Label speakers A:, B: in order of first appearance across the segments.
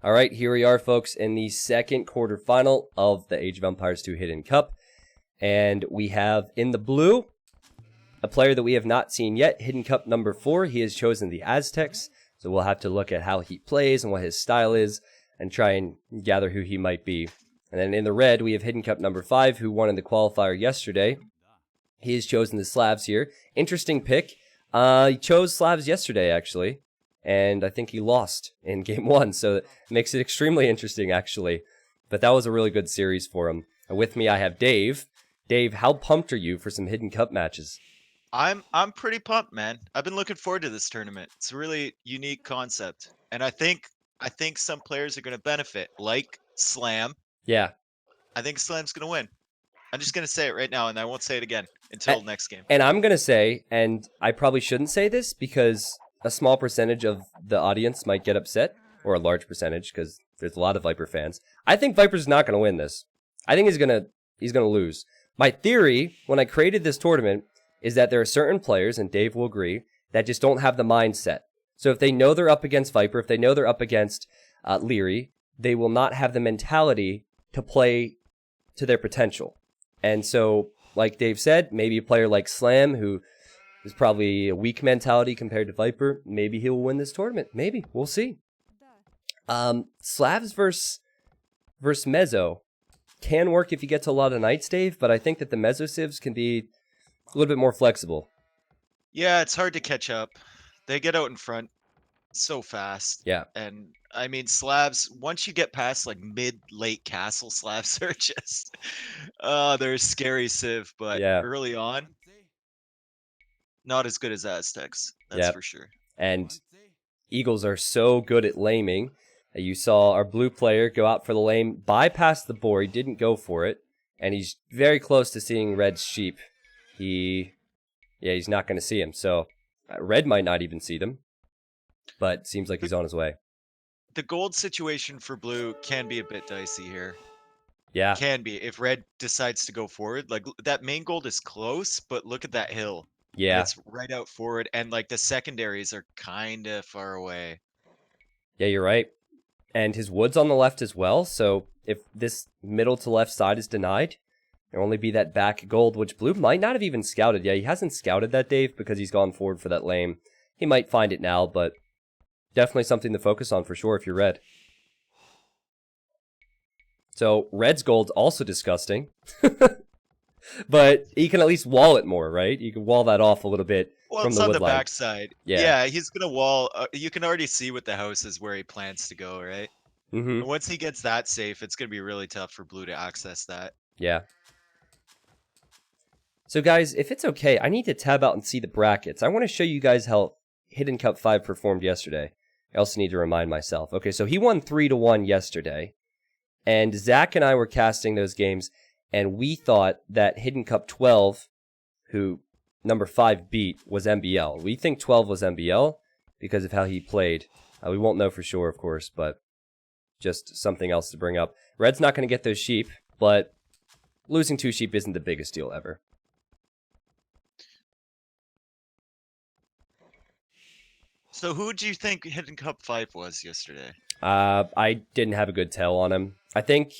A: All right, here we are, folks, in the second quarterfinal of the Age of Empires 2 Hidden Cup. And we have in the blue a player that we have not seen yet, Hidden Cup number 4. He has chosen the Aztecs, so we'll have to look at how he plays and what his style is and try and gather who he might be. And then in the red, we have Hidden Cup number 5, who won in the qualifier yesterday. He has chosen the Slavs here. Interesting pick. He chose Slavs yesterday, actually. And I think he lost in game 1, so it makes it extremely interesting, actually. But that was a really good series for him. And with me, I have Dave. Dave, how pumped are you for some Hidden Cup matches?
B: I'm pretty pumped, man. I've been looking forward to this tournament. It's a really unique concept, and I think some players are going to benefit, like Slam.
A: Yeah.
B: I think Slam's going to win. I'm just going to say it right now, and I won't say it again until next game.
A: And I'm going to say, and I probably shouldn't say this because a small percentage of the audience might get upset, or a large percentage, because there's a lot of Viper fans. I think Viper's not going to win this. I think he's gonna lose. My theory, when I created this tournament, is that there are certain players, and Dave will agree, that just don't have the mindset. So if they know they're up against Viper, if they know they're up against Liereyy, they will not have the mentality to play to their potential. And so, like Dave said, maybe a player like Slam, who is probably a weak mentality compared to Viper, maybe he will win this tournament. Maybe. We'll see. Slavs versus Mezzo can work if you get to a lot of Knights, Dave, but I think that the Mezzo civs can be a little bit more flexible.
B: Yeah, it's hard to catch up. They get out in front so fast.
A: Yeah.
B: And I mean, Slavs, once you get past like mid-late castle, Slavs are just, they're a scary civ, but early on, not as good as Aztecs, that's for sure.
A: And Eagles are so good at laming. You saw our blue player go out for the lame, bypass the boar, he didn't go for it, and he's very close to seeing Red's sheep. He's not going to see him, so Red might not even see them, but seems like he's on his way.
B: The gold situation for blue can be a bit dicey here.
A: Yeah.
B: Can be, if Red decides to go forward. Like, that main gold is close, but look at that hill.
A: Yeah.
B: It's right out forward, and like the secondaries are kind of far away.
A: Yeah, you're right. And his wood's on the left as well, so if this middle to left side is denied, there'll only be that back gold, which blue might not have even scouted. Yeah, he hasn't scouted that, Dave, because he's gone forward for that lame. He might find it now, but definitely something to focus on for sure if you're Red. So, Red's gold's also disgusting. But he can at least wall it more, right? You can wall that off a little bit from the wood line.
B: Well, it's on the backside. Yeah, he's going to wall. You can already see with the houses where he plans to go, right?
A: Mm-hmm.
B: And once he gets that safe, it's going to be really tough for blue to access that.
A: Yeah. So, guys, if it's okay, I need to tab out and see the brackets. I want to show you guys how Hidden Cup 5 performed yesterday. I also need to remind myself. Okay, so he won 3-1 yesterday. And Zach and I were casting those games, and we thought that Hidden Cup 12, who number 5 beat, was MBL. We think 12 was MBL because of how he played. We won't know for sure, of course, but just something else to bring up. Red's not going to get those sheep, but losing 2 sheep isn't the biggest deal ever.
B: So who do you think Hidden Cup 5 was yesterday?
A: I didn't have a good tell on him. I think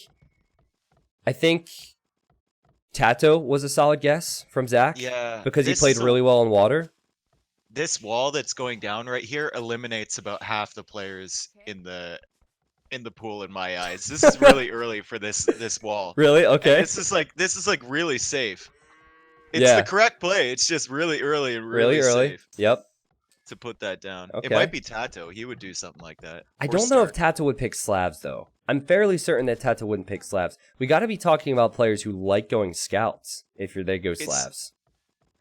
A: Tatoh was a solid guess from Zach.
B: Yeah.
A: Because he played really well in water.
B: This wall that's going down right here eliminates about half the players in the pool in my eyes. This is really early for this wall.
A: Really? Okay.
B: And this is like really safe. It's the correct play. It's just really early and really safe.
A: Yep.
B: To put that down.
A: Okay.
B: It might be Tatoh. He would do something like that.
A: I don't know if Tatoh would pick Slavs, though. I'm fairly certain that Tatoh wouldn't pick Slavs. We got to be talking about players who like going scouts if they go Slavs.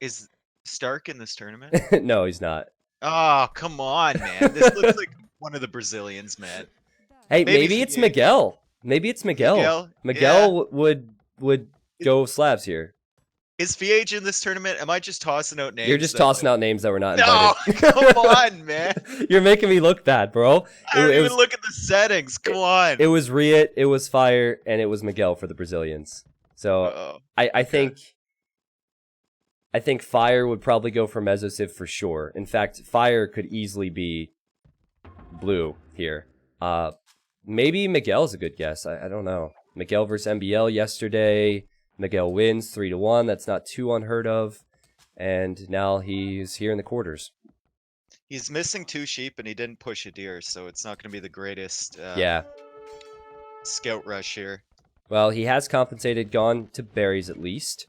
B: Is Stark in this tournament?
A: No, he's not.
B: Oh, come on, man. This looks like one of the Brazilians, man.
A: Hey, maybe it's Miguel. Maybe it's Miguel. Miguel would go Slavs here.
B: Is VH in this tournament? Am I just tossing out names?
A: You're just tossing out names that were not invited.
B: No, come on, man.
A: You're making me look bad, bro.
B: I don't even look at the settings. Come on.
A: It was Riut, it was Fire, and it was Miguel for the Brazilians. So I think Fire would probably go for Mezzociv for sure. In fact, Fire could easily be blue here. Maybe Miguel's a good guess. I don't know. Miguel versus MBL yesterday. Miguel wins 3-1. That's not too unheard of. And now he's here in the quarters.
B: He's missing 2 sheep and he didn't push a deer, so it's not going to be the greatest scout rush here.
A: Well, he has compensated, gone to berries at least.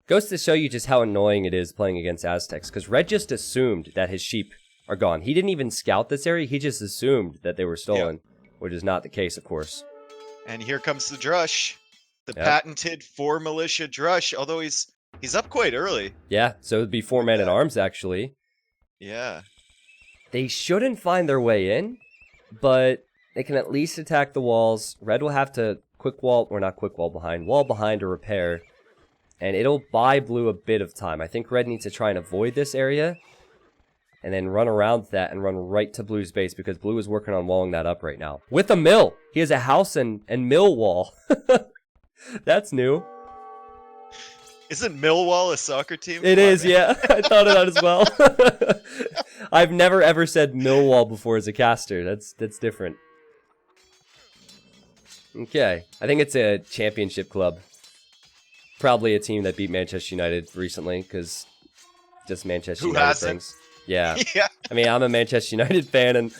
A: Goes to show you just how annoying it is playing against Aztecs, because Red just assumed that his sheep are gone. He didn't even scout this area, he just assumed that they were stolen, which is not the case, of course.
B: And here comes the drush. The patented 4 militia drush, although he's up quite early.
A: Yeah, so it would be 4 men-at-arms, actually.
B: Yeah.
A: They shouldn't find their way in, but they can at least attack the walls. Red will have to wall behind to repair. And it'll buy Blue a bit of time. I think Red needs to try and avoid this area. And then run around that and run right to Blue's base, because Blue is working on walling that up right now. With a mill! He has a house and mill wall. That's new.
B: Isn't Millwall a soccer team?
A: It is, yeah. I thought of that as well. I've never ever said Millwall before as a caster. That's different. Okay. I think it's a championship club. Probably a team that beat Manchester United recently, because just Manchester United things. Yeah.
B: Yeah.
A: I mean, I'm a Manchester United fan, and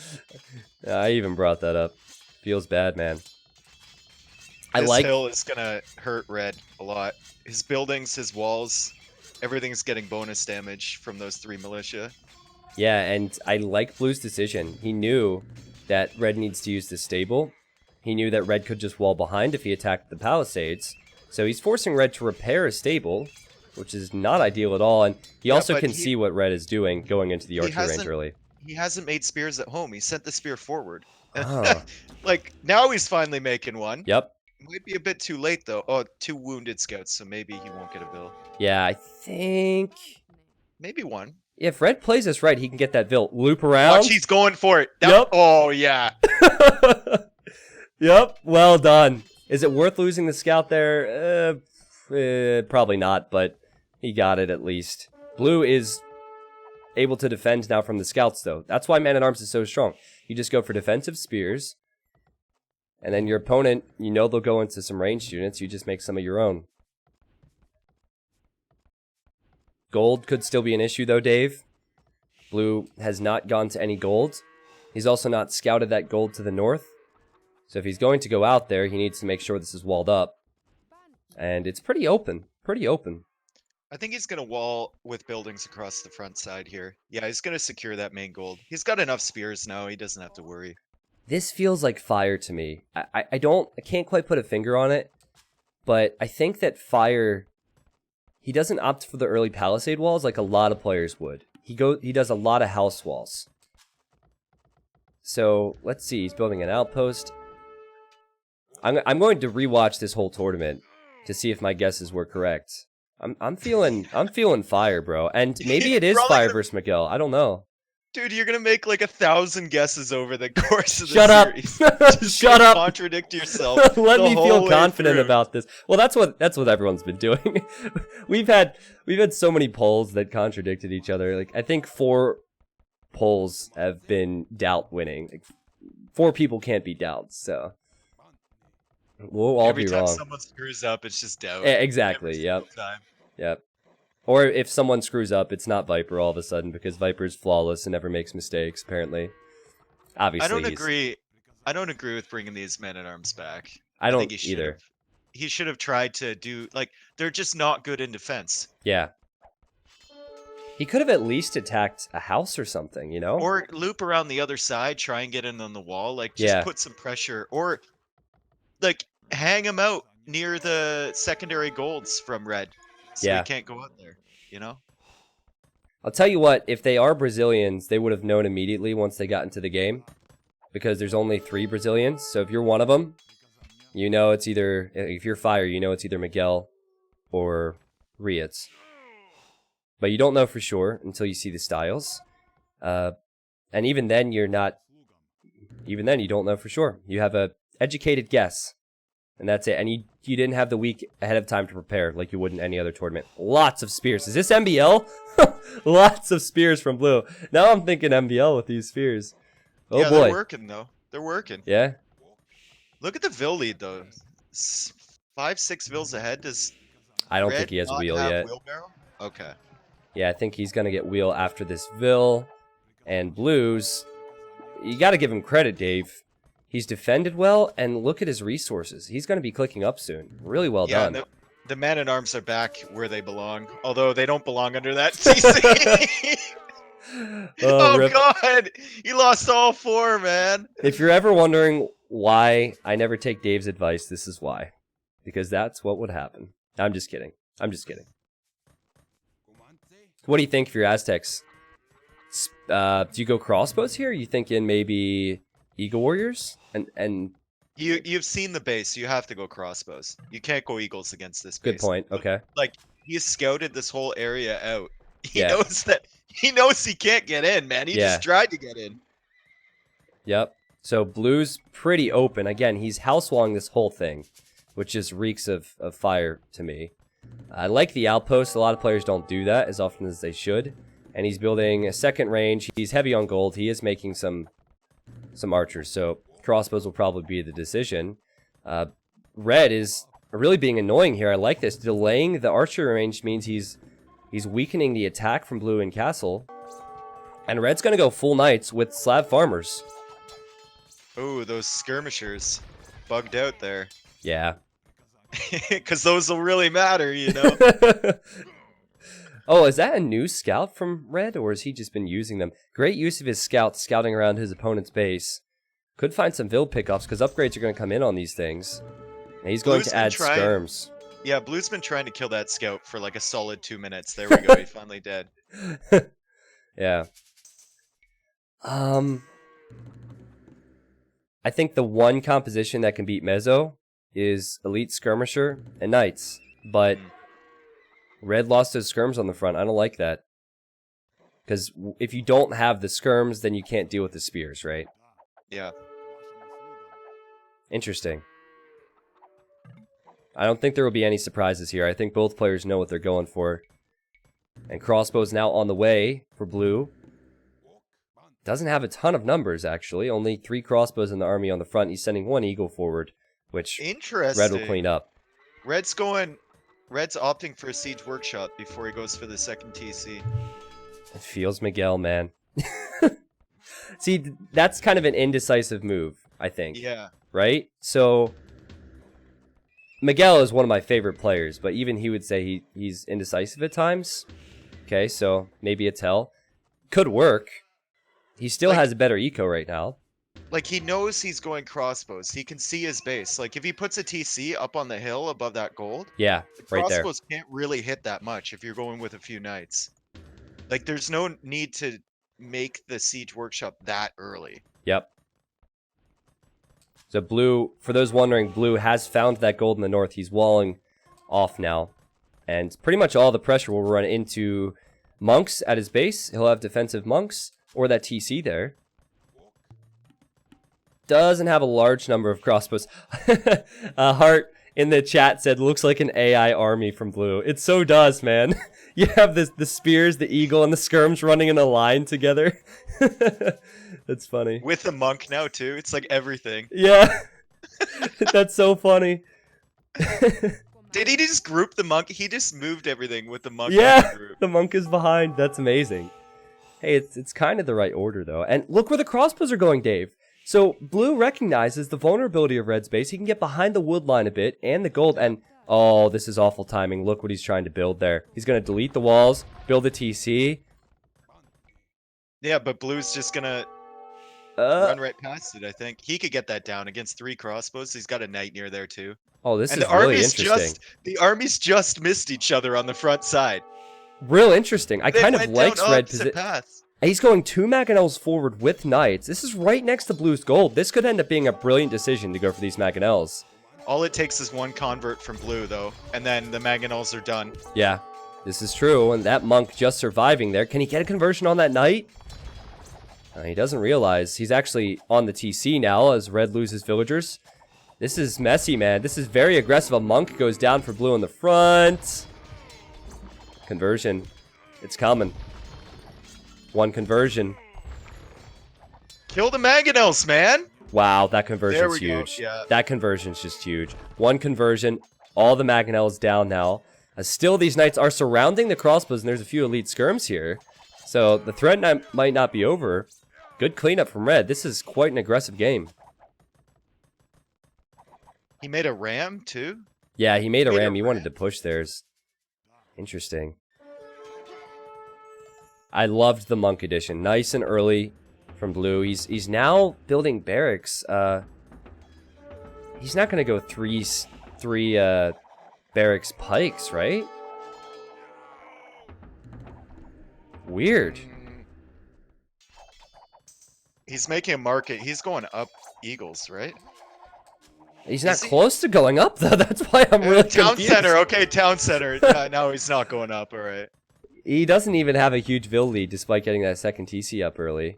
A: I even brought that up. Feels bad, man.
B: This hill is going to hurt Red a lot. His buildings, his walls, everything's getting bonus damage from those 3 militia.
A: Yeah, and I like Blue's decision. He knew that Red needs to use the stable. He knew that Red could just wall behind if he attacked the palisades. So he's forcing Red to repair a stable, which is not ideal at all. And he also can see what Red is doing going into the archer range early.
B: He hasn't made spears at home. He sent the spear forward.
A: Oh.
B: Like, now he's finally making one.
A: Yep.
B: Might be a bit too late, though. Oh, 2 wounded scouts, so maybe he won't get a bill.
A: Yeah, I think...
B: Maybe 1.
A: If Red plays this right, he can get that bill. Loop around.
B: Watch, he's going for it.
A: Yep.
B: Oh, yeah.
A: Yep, well done. Is it worth losing the scout there? Probably not, but he got it at least. Blue is able to defend now from the scouts, though. That's why Man-at-Arms is so strong. You just go for defensive spears, and then your opponent, you know they'll go into some ranged units. You just make some of your own. Gold could still be an issue, though, Dave. Blue has not gone to any gold. He's also not scouted that gold to the north. So if he's going to go out there, he needs to make sure this is walled up. And it's pretty open. Pretty open.
B: I think he's going to wall with buildings across the front side here. Yeah, he's going to secure that main gold. He's got enough spears now. He doesn't have to worry.
A: This feels like fire to me. I can't quite put a finger on it. But I think that fire... He doesn't opt for the early palisade walls like a lot of players would. He does a lot of house walls. So, let's see. He's building an outpost. I'm going to rewatch this whole tournament to see if my guesses were correct. I'm feeling fire, bro. And maybe it is fire versus Miguel. I don't know.
B: Dude, you're gonna make like 1,000 guesses over the course of the series.
A: Shut up! Shut up!
B: Contradict yourself.
A: Let me feel confident about this. Well, that's what everyone's been doing. we've had so many polls that contradicted each other. Like I think 4 polls have been Daut winning. Like, 4 people can't be Daut, so we'll all be wrong.
B: Every time someone screws up, it's just Daut.
A: Yeah, exactly. Yep. Yep. Or if someone screws up, it's not Viper all of a sudden, because Viper's flawless and never makes mistakes, apparently. Obviously,
B: I don't agree with bringing these men-at-arms back.
A: I don't either.
B: He should have tried to do... Like, they're just not good in defense.
A: Yeah. He could have at least attacked a house or something, you know?
B: Or loop around the other side, try and get in on the wall. Like, just put some pressure. Or, like, hang him out near the secondary golds from Red. So he can't go out there, you know?
A: I'll tell you what, if they are Brazilians, they would have known immediately once they got into the game. Because there's only 3 Brazilians, so if you're one of them, you know it's either... If you're Fire, you know it's either Miguel or Riut. But you don't know for sure until you see the styles. And even then, you're not... Even then, you don't know for sure. You have a educated guess. And that's it. And you didn't have the week ahead of time to prepare like you would in any other tournament. Lots of spears. Is this MBL? Lots of spears from Blue. Now I'm thinking MBL with these spears. Oh
B: boy. They're working, though. They're working.
A: Yeah?
B: Look at the Vil lead though. 5-6 Vils ahead. Does
A: I don't
B: Red
A: think he has
B: not
A: wheel
B: have
A: yet.
B: wheelbarrow? Okay.
A: Yeah, I think he's gonna get wheel after this Vil. And Blues, you got to give him credit, Dave. He's defended well, and look at his resources. He's going to be clicking up soon. Really well done.
B: And the man-at-arms are back where they belong, although they don't belong under that TC. Oh, God! He lost all 4, man.
A: If you're ever wondering why I never take Dave's advice, this is why. Because that's what would happen. I'm just kidding. I'm just kidding. What do you think for your Aztecs? Do you go crossbows here? Are you thinking maybe Eagle Warriors? And
B: you've seen the base. You have to go crossbows. You can't go eagles against this base.
A: Good point. Okay.
B: Like he's scouted this whole area out. He knows that. He knows he can't get in, man. He just tried to get in.
A: Yep. So Blue's pretty open. Again, he's house walling this whole thing, which just reeks of fire to me. I like the outpost. A lot of players don't do that as often as they should. And he's building a second range. He's heavy on gold. He is making some archers. So crossbows will probably be the decision. Red is really being annoying here. I like this. Delaying the archer range means he's weakening the attack from Blue and Castle. And Red's going to go full knights with slab farmers.
B: Oh, those skirmishers. Bugged out there.
A: Yeah.
B: Because those will really matter, you know?
A: Oh, is that a new scout from Red, or has he just been using them? Great use of his scouts scouting around his opponent's base. Could find some Vil pickoffs, because upgrades are going to come in on these things. And he's going to add skirms.
B: Yeah, Blue's been trying to kill that scout for like a solid 2 minutes. There we go, he finally dead.
A: Yeah. I think the one composition that can beat Mezzo is Elite Skirmisher and Knights, but Red lost his skirms on the front. I don't like that. Because if you don't have the skirms, then you can't deal with the spears, right?
B: Yeah.
A: Interesting. I don't think there will be any surprises here. I think both players know what they're going for. And crossbow's now on the way for Blue. Doesn't have a ton of numbers, actually. Only 3 crossbows in the army on the front. He's sending 1 eagle forward, which Red will clean up.
B: Red's opting for a siege workshop before he goes for the second TC.
A: It feels Miguel, man. See, that's kind of an indecisive move, I think.
B: Yeah.
A: Right? So, Miguel is one of my favorite players, but even he would say he's indecisive at times. Okay, so maybe a tell. Could work. He still has a better eco right now.
B: Like, he knows he's going crossbows. He can see his base. Like, if he puts a TC up on the hill above that gold,
A: yeah, right there.
B: Crossbows can't really hit that much if you're going with a few knights. Like, there's no need to make the siege workshop that early.
A: Yep. So Blue, for those wondering, Blue has found that gold in the north. He's walling off now. And pretty much all the pressure will run into monks at his base. He'll have defensive monks or that TC there. Doesn't have a large number of crossbows. Hart in the chat said, looks like an AI army from Blue. It so does, man. You have the spears, the eagle, and the skirms running in a line together. That's funny.
B: With the monk now, too. It's like everything.
A: Yeah. That's so funny.
B: Did he just group the monk? He just moved everything with the monk.
A: Yeah, the monk is behind. That's amazing. Hey, it's kind of the right order, though. And look where the crossbows are going, Dave. So Blue recognizes the vulnerability of Red's base. He can get behind the wood line a bit and the gold. And, oh, this is awful timing. Look what he's trying to build there. He's going to delete the walls, build a TC.
B: Yeah, but Blue's just going to run right past it, I think. He could get that down against 3 crossbows. He's got a knight near there, too.
A: Oh, this is really interesting.
B: The armies just missed each other on the front side.
A: Real interesting. I kind of like Red position. He's going 2 Mangonels forward with knights. This is right next to Blue's gold. This could end up being a brilliant decision to go for these Mangonels.
B: All it takes is 1 convert from Blue, though, and then the Mangonels are done.
A: Yeah, this is true. And that monk just surviving there. Can he get a conversion on that knight? He doesn't realize he's actually on the TC now as Red loses villagers. This is messy, man. This is very aggressive. A monk goes down for Blue in the front. Conversion. It's coming. 1 conversion.
B: Kill the Mangonels, man.
A: Wow, that conversion's huge.
B: Yeah.
A: That conversion's just huge. One conversion, all the Mangonels down now. Still, these knights are surrounding the crossbows, and there's a few elite skirms here. So the threat might not be over. Good cleanup from Red. This is quite an aggressive game.
B: He made a ram, too?
A: Yeah, he made a ram. He wanted to push theirs. Interesting. I loved the Monk edition. Nice and early from Blue. He's now building barracks. He's not going to go three barracks pikes, right? Weird.
B: He's making a market. He's going up Eagles, right?
A: He's not close to going up, though. That's why I'm really
B: Town
A: confused.
B: Center. Okay, Town Center. No, he's not going up. All right.
A: He doesn't even have a huge Vil lead, despite getting that second TC up early.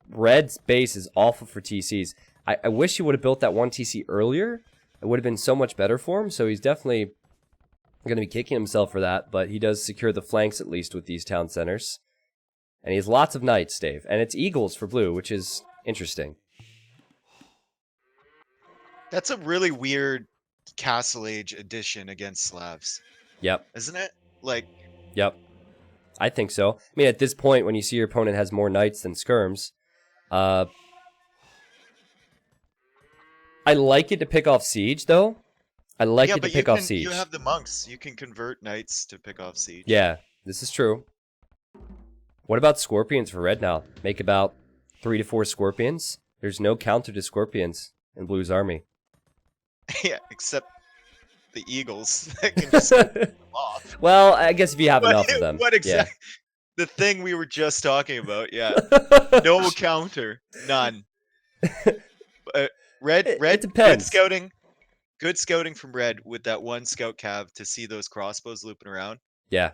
A: Red's base is awful for TCs. I wish he would have built that one TC earlier. It would have been so much better for him, so he's definitely going to be kicking himself for that, but he does secure the flanks at least with these town centers. And he has lots of knights, Dave. And it's Eagles for Blue, which is interesting.
B: That's a really weird Castle Age edition against Slavs.
A: Yep.
B: Isn't it? Like...
A: Yep. I think so. I mean, at this point, when you see your opponent has more knights than skirms, I like it to pick off siege, though. I like it to pick off siege.
B: You have the monks. You can convert knights to pick off siege.
A: Yeah, this is true. What about scorpions for red now? Make about 3 to 4 scorpions. There's no counter to scorpions in Blue's army.
B: Yeah, except the eagles that can just get them off.
A: Well, I guess if you have enough of them.
B: What exactly? Yeah. The thing we were just talking about, yeah. No counter. None. Red depends. Good scouting from Red with that one scout cav to see those crossbows looping around.
A: Yeah.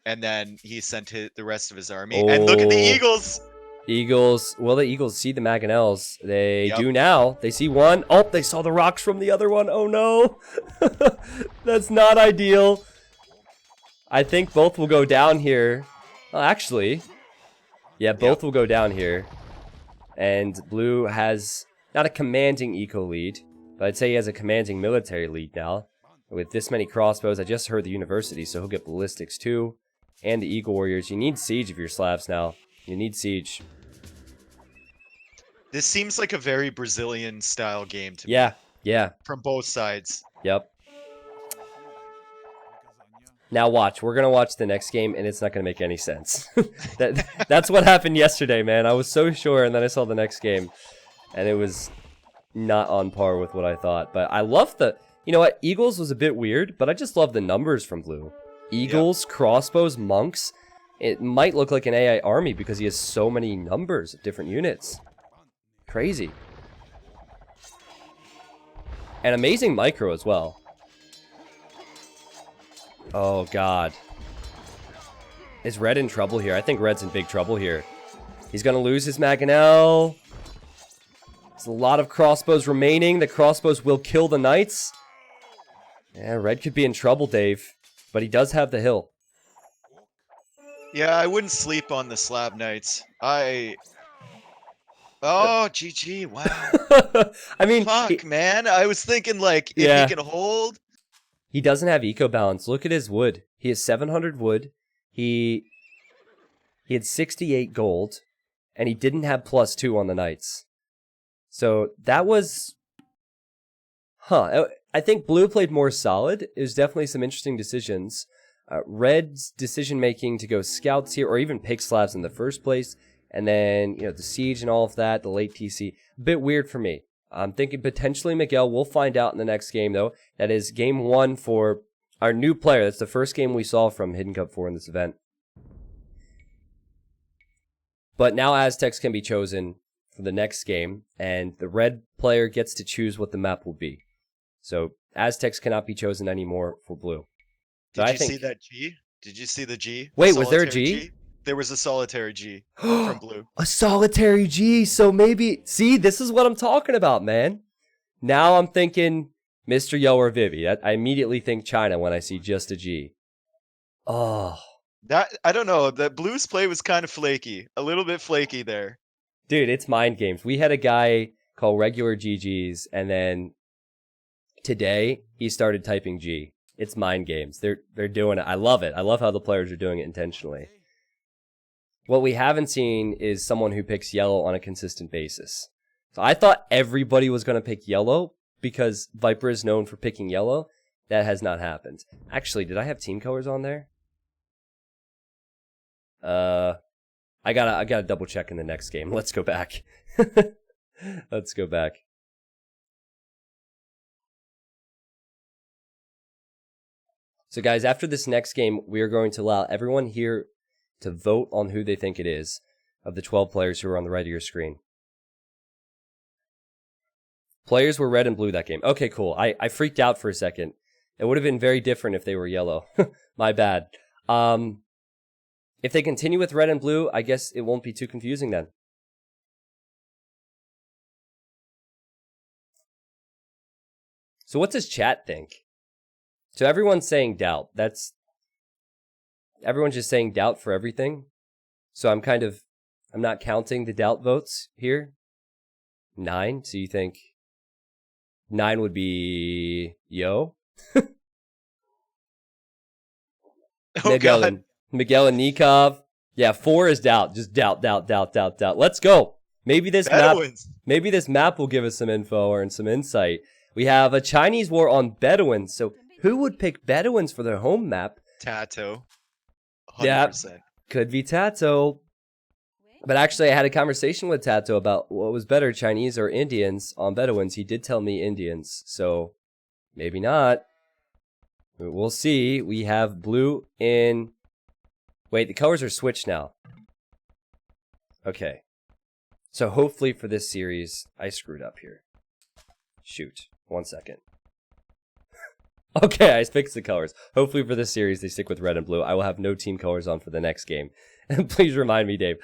B: And then he sent the rest of his army. Oh. And look at the Eagles!
A: Eagles. Will the Eagles see the Mangonels? They do now. They see one. Oh, they saw the rocks from the other one. Oh, no. That's not ideal. I think both will go down here. Well, actually, yeah, both will go down here. And Blue has not a commanding eco lead, but I'd say he has a commanding military lead now. With this many crossbows, I just heard the university, so he'll get ballistics too. And the Eagle Warriors. You need siege if you're Slavs now. You need siege.
B: This seems like a very Brazilian style game to me.
A: Yeah.
B: From both sides.
A: Yep. Now watch. We're going to watch the next game, and it's not going to make any sense. That's what happened yesterday, man. I was so sure, and then I saw the next game, and it was not on par with what I thought. But I love the... You know what? Eagles was a bit weird, but I just love the numbers from Blue. Eagles, crossbows, monks. It might look like an AI army because he has so many numbers of different units. Crazy. And amazing micro as well. Oh, God. Is Red in trouble here? I think Red's in big trouble here. He's going to lose his Mangonel. There's a lot of crossbows remaining. The crossbows will kill the knights. Yeah, Red could be in trouble, Dave. But he does have the hill.
B: Yeah, I wouldn't sleep on the Slav Knights. Oh, GG, wow.
A: I mean...
B: Fuck, man. I was thinking, like, if he can hold...
A: He doesn't have eco balance. Look at his wood. He has 700 wood. He had 68 gold. And he didn't have +2 on the knights. So, that was... I think Blue played more solid. It was definitely some interesting decisions. Red's decision-making to go scouts here, or even pick Slavs in the first place, and then, you know, the siege and all of that, the late TC, a bit weird for me. I'm thinking potentially Miguel. We'll find out in the next game, though. That is game 1 for our new player. That's the first game we saw from Hidden Cup 4 in this event. But now Aztecs can be chosen for the next game, and the red player gets to choose what the map will be. So Aztecs cannot be chosen anymore for Blue.
B: Did you see that G? Did you see the G?
A: Wait, was there a G?
B: There was a solitary G from Blue.
A: A solitary G. So maybe... See, this is what I'm talking about, man. Now I'm thinking Mr. Yo or Vivi. I immediately think China when I see just a G. Oh.
B: I don't know. The Blues play was kind of flaky. A little bit flaky there.
A: Dude, it's mind games. We had a guy call regular GGs, and then today he started typing G. It's mind games. They're doing it. I love it. I love how the players are doing it intentionally. What we haven't seen is someone who picks yellow on a consistent basis. So I thought everybody was going to pick yellow because Viper is known for picking yellow. That has not happened. Actually, did I have team colors on there? I gotta double check in the next game. Let's go back. Let's go back. So guys, after this next game, we are going to allow everyone here to vote on who they think it is of the 12 players who are on the right of your screen. Players were red and blue that game. Okay, cool. I freaked out for a second. It would have been very different if they were yellow. My bad. If they continue with red and blue, I guess it won't be too confusing then. So what does chat think? So everyone's saying Daut. Everyone's just saying Daut for everything. So I'm not counting the Daut votes here. 9. So you think 9 would be Yo? Miguel and Nicov. Yeah, 4 is Daut. Just Daut. Let's go. Maybe this map will give us some info or some insight. We have a Chinese war on Bedouins. So who would pick Bedouins for their home map?
B: Tatoh. 100%.
A: Yeah, could be Tatoh. But actually, I had a conversation with Tatoh about what was better, Chinese or Indians on Bedouins. He did tell me Indians, so maybe not. We'll see. We have blue in... Wait, the colors are switched now. Okay. So hopefully for this series, I screwed up here. Shoot. 1 second. Okay, I fixed the colors. Hopefully for this series, they stick with red and blue. I will have no team colors on for the next game. And please remind me, Dave.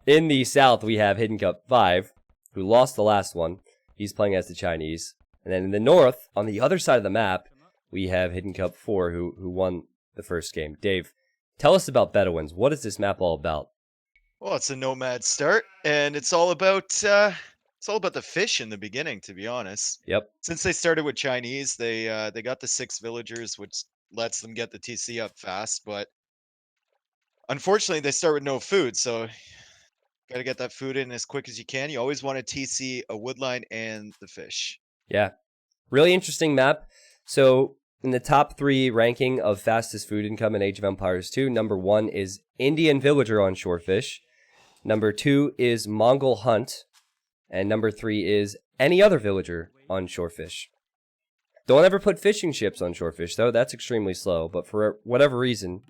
A: In the South, we have HiddenCup 5, who lost the last one. He's playing as the Chinese. And then in the North, on the other side of the map, we have HiddenCup 4, who won the first game. Dave, tell us about Bedouins. What is this map all about?
B: Well, it's a nomad start, and it's all about the fish in the beginning, to be honest.
A: Yep.
B: Since they started with Chinese, they got the 6 villagers, which lets them get the TC up fast. But unfortunately, they start with no food, so got to get that food in as quick as you can. You always want to TC a woodline and the fish.
A: Yeah. Really interesting map. So in the top 3 ranking of fastest food income in Age of Empires 2, number 1 is Indian villager on shorefish. Number 2 is Mongol hunt. And number 3 is any other villager on shorefish. Don't ever put fishing ships on shorefish, though. That's extremely slow. But for whatever reason,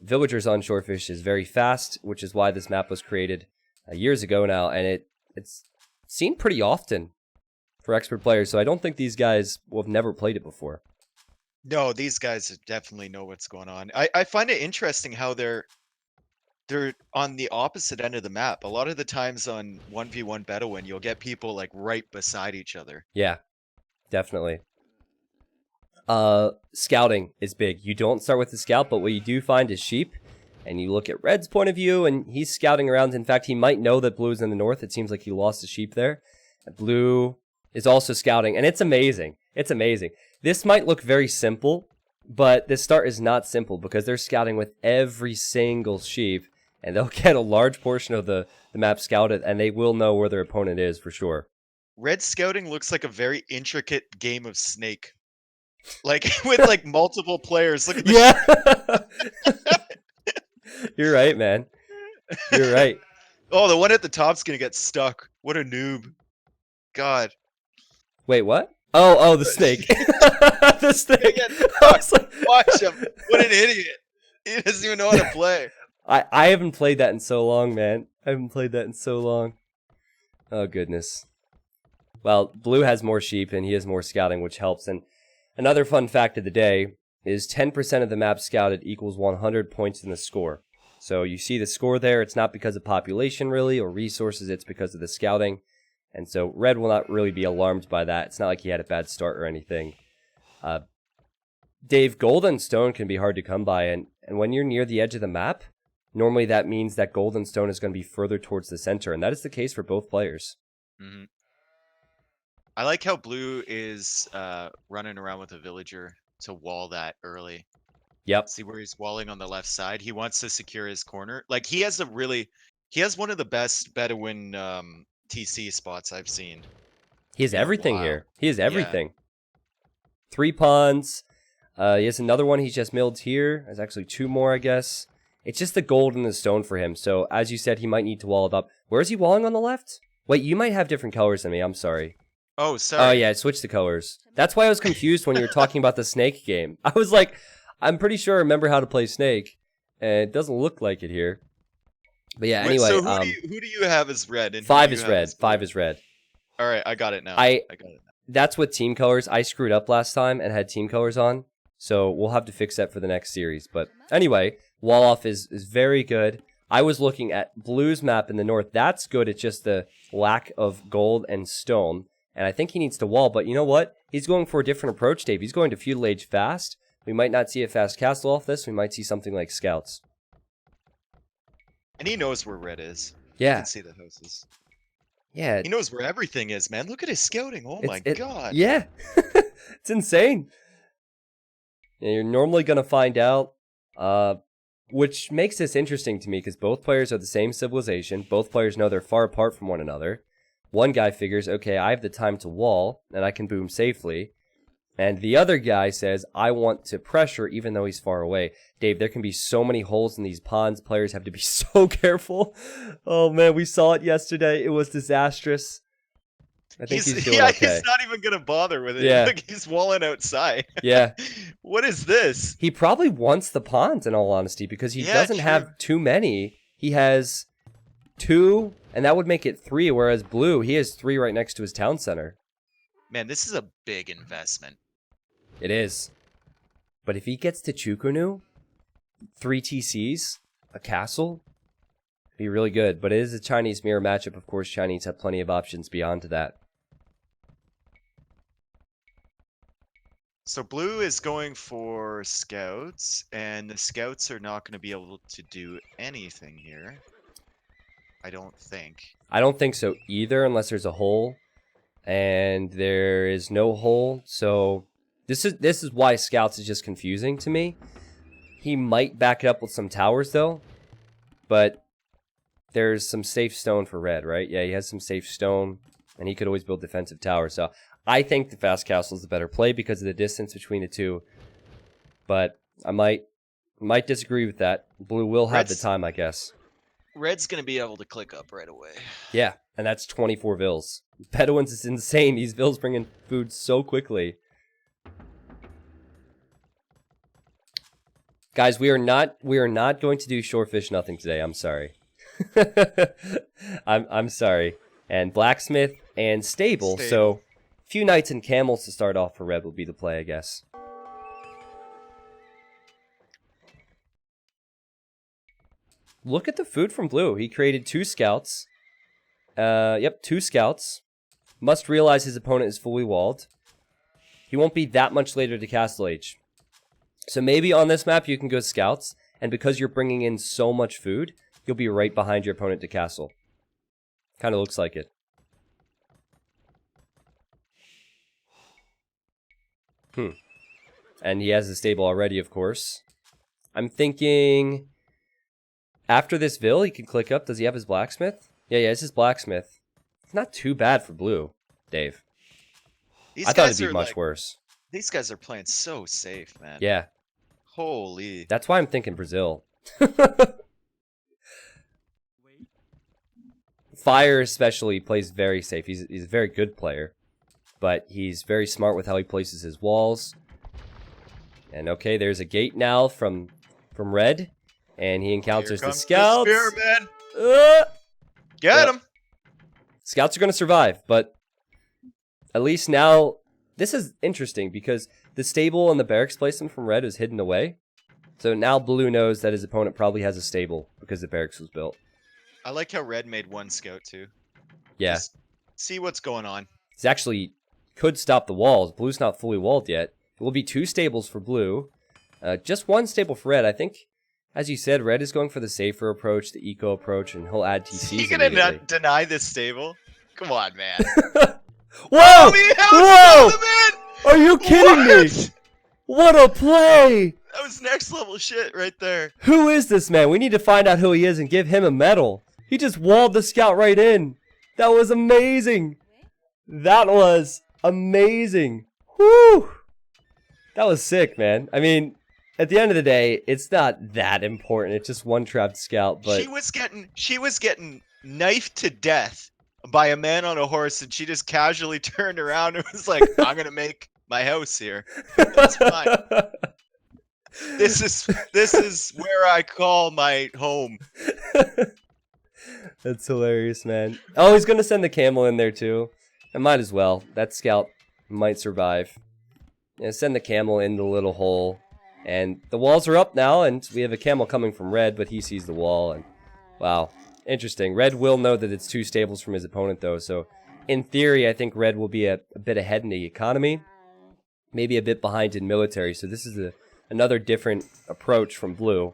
A: villagers on shorefish is very fast, which is why this map was created years ago now. And it's seen pretty often for expert players. So I don't think these guys will have never played it before.
B: No, these guys definitely know what's going on. I find it interesting how they're on the opposite end of the map. A lot of the times on 1v1 Bedouin, you'll get people like right beside each other.
A: Yeah, definitely. Scouting is big. You don't start with the scout, but what you do find is sheep. And you look at Red's point of view, and he's scouting around. In fact, he might know that blue is in the north. It seems like he lost a sheep there. Blue is also scouting, and it's amazing. It's amazing. This might look very simple, but this start is not simple because they're scouting with every single sheep. And they'll get a large portion of the map scouted, and they will know where their opponent is for sure.
B: Red scouting looks like a very intricate game of Snake. Like, with like multiple players. Look at
A: the You're right, man. You're right.
B: Oh, the one at the top's gonna get stuck. What a noob. God.
A: Wait, what? Oh, the snake. The snake.
B: Watch him. What an idiot. He doesn't even know how to play.
A: I haven't played that in so long, man. I haven't played that in so long. Oh, goodness. Well, blue has more sheep, and he has more scouting, which helps. And another fun fact of the day is 10% of the map scouted equals 100 points in the score. So you see the score there. It's not because of population, really, or resources. It's because of the scouting. And so Red will not really be alarmed by that. It's not like he had a bad start or anything. Dave, gold and stone can be hard to come by. And when you're near the edge of the map, normally that means that gold and stone is going to be further towards the center, and that is the case for both players.
B: Mm-hmm. I like how blue is running around with a villager to wall that early.
A: Yep.
B: See where he's walling on the left side? He wants to secure his corner. Like, he has one of the best Bedouin TC spots I've seen.
A: He has everything here. He has everything. Yeah. 3 pawns. He has another one he's just milled here. There's actually 2 more, I guess. It's just the gold and the stone for him. So, as you said, he might need to wall it up. Where is he walling on the left? Wait, you might have different colors than me. I'm sorry.
B: Oh, sorry.
A: Oh, yeah, switch the colors. That's why I was confused when you were talking about the snake game. I was like, I'm pretty sure I remember how to play snake. And it doesn't look like it here. But yeah, anyway.
B: So who do you have as red? And
A: 5 is red. 5 is red.
B: All right, I got it now. I got it now.
A: That's with team colors. I screwed up last time and had team colors on. So we'll have to fix that for the next series. But anyway, wall off is very good. I was looking at blue's map in the north. That's good. It's just the lack of gold and stone. And I think he needs to wall. But you know what? He's going for a different approach, Dave. He's going to feudal age fast. We might not see a fast castle off this. We might see something like scouts.
B: And he knows where red is.
A: Yeah.
B: You can see the houses.
A: Yeah.
B: He knows where everything is, man. Look at his scouting. Oh my god.
A: Yeah. It's insane. And you're normally going to find out, which makes this interesting to me because both players are the same civilization. Both players know they're far apart from one another. One guy figures, okay, I have the time to wall and I can boom safely. And the other guy says, I want to pressure even though he's far away. Dave, there can be so many holes in these ponds. Players have to be so careful. Oh, man, we saw it yesterday. It was disastrous. I think he's doing okay.
B: He's not even going to bother with it.
A: Yeah.
B: Look, he's walling outside.
A: Yeah.
B: What is this?
A: He probably wants the ponds, in all honesty, because he doesn't have too many. He has 2, and that would make it 3, whereas blue, he has 3 right next to his town center.
B: Man, this is a big investment.
A: It is. But if he gets to Chukunu, 3 TCs, a castle, be really good. But it is a Chinese mirror matchup. Of course, Chinese have plenty of options beyond that.
B: So blue is going for scouts, and the scouts are not going to be able to do anything here. I don't think.
A: I don't think so either, unless there's a hole. And there is no hole, so this is why scouts is just confusing to me. He might back it up with some towers though, but there's some safe stone for red, right? Yeah, he has some safe stone, and he could always build defensive towers. So I think the fast castle is the better play because of the distance between the two. But I might disagree with that. Blue will have the time, I guess.
B: Red's gonna be able to click up right away.
A: Yeah, and that's 24 vills. Bedouins is insane. These vills bring in food so quickly. Guys, we are not going to do shorefish nothing today. I'm sorry. I'm sorry. And blacksmith and stable. So few knights and camels to start off for red will be the play, I guess. Look at the food from blue. He created 2 scouts. Yep, 2 scouts. Must realize his opponent is fully walled. He won't be that much later to castle age. So maybe on this map you can go scouts, and because you're bringing in so much food, you'll be right behind your opponent to castle. Kind of looks like it. And he has the stable already, of course. I'm thinking after this vill, he can click up. Does he have his blacksmith? Yeah, he has his blacksmith. It's not too bad for blue, Dave. I thought it'd be much worse.
B: These guys are playing so safe, man.
A: Yeah.
B: Holy.
A: That's why I'm thinking Brazil. Fire especially plays very safe. He's a very good player. But he's very smart with how he places his walls. And okay, there's a gate now from red. And he encounters the scouts.
B: The
A: spearman.
B: Get him!
A: Scouts are going to survive, but at least now, this is interesting because the stable and the barracks placement from red is hidden away. So now blue knows that his opponent probably has a stable because the barracks was built.
B: I like how red made 1 scout too.
A: Yeah.
B: Just see what's going on.
A: He's actually could stop the walls. Blue's not fully walled yet. It will be 2 stables for blue. Just 1 stable for red. I think As you said, red is going for the safer approach, the eco approach, and he'll add TCs.
B: Is he gonna not deny this stable? Come on, man.
A: Whoa!
B: Whoa!
A: Are you kidding me? What a play!
B: That was next level shit right there.
A: Who is this man? We need to find out who he is and give him a medal. He just walled the scout right in. That was amazing. That was amazing. Whew! That was sick, man. I mean, at the end of the day, it's not that important. It's just one trapped scout, but
B: she was getting knifed to death by a man on a horse, and she just casually turned around and was like, "I'm gonna make my house here. That's fine. This is where I call my home."
A: That's hilarious, man. Oh, he's gonna send the camel in there too. I might as well. That scout might survive. Yeah, send the camel in the little hole. And the walls are up now, and we have a camel coming from red, but he sees the wall, and wow. Interesting. Red will know that it's 2 stables from his opponent, though, so in theory, I think red will be a bit ahead in the economy, maybe a bit behind in military, so this is another different approach from blue.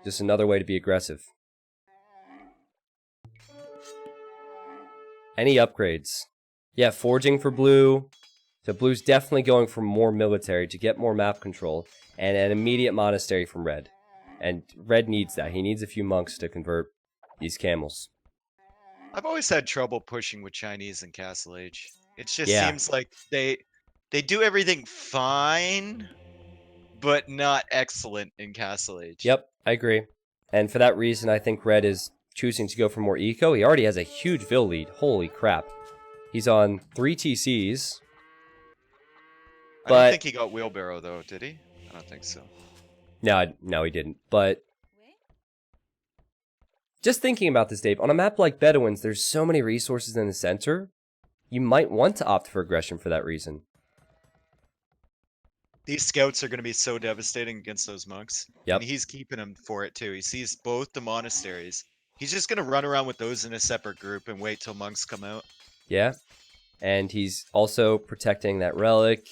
A: Just another way to be aggressive. Any upgrades? Yeah, forging for blue. So blue's definitely going for more military to get more map control, and an immediate monastery from red. And red needs that. He needs a few monks to convert these camels.
B: I've always had trouble pushing with Chinese in Castle Age. It just seems like they do everything fine, but not excellent in Castle Age.
A: Yep, I agree. And for that reason, I think red is choosing to go for more eco. He already has a huge Vil lead. Holy crap. He's on 3 TCs.
B: I don't think he got wheelbarrow, though, did he? I don't think so.
A: No, he didn't. But just thinking about this, Dave, on a map like Bedouins, there's so many resources in the center. You might want to opt for aggression for that reason.
B: These scouts are going to be so devastating against those monks.
A: Yep.
B: And he's keeping them for it, too. He sees both the monasteries. He's just going to run around with those in a separate group and wait till monks come out.
A: Yeah. And he's also protecting that relic.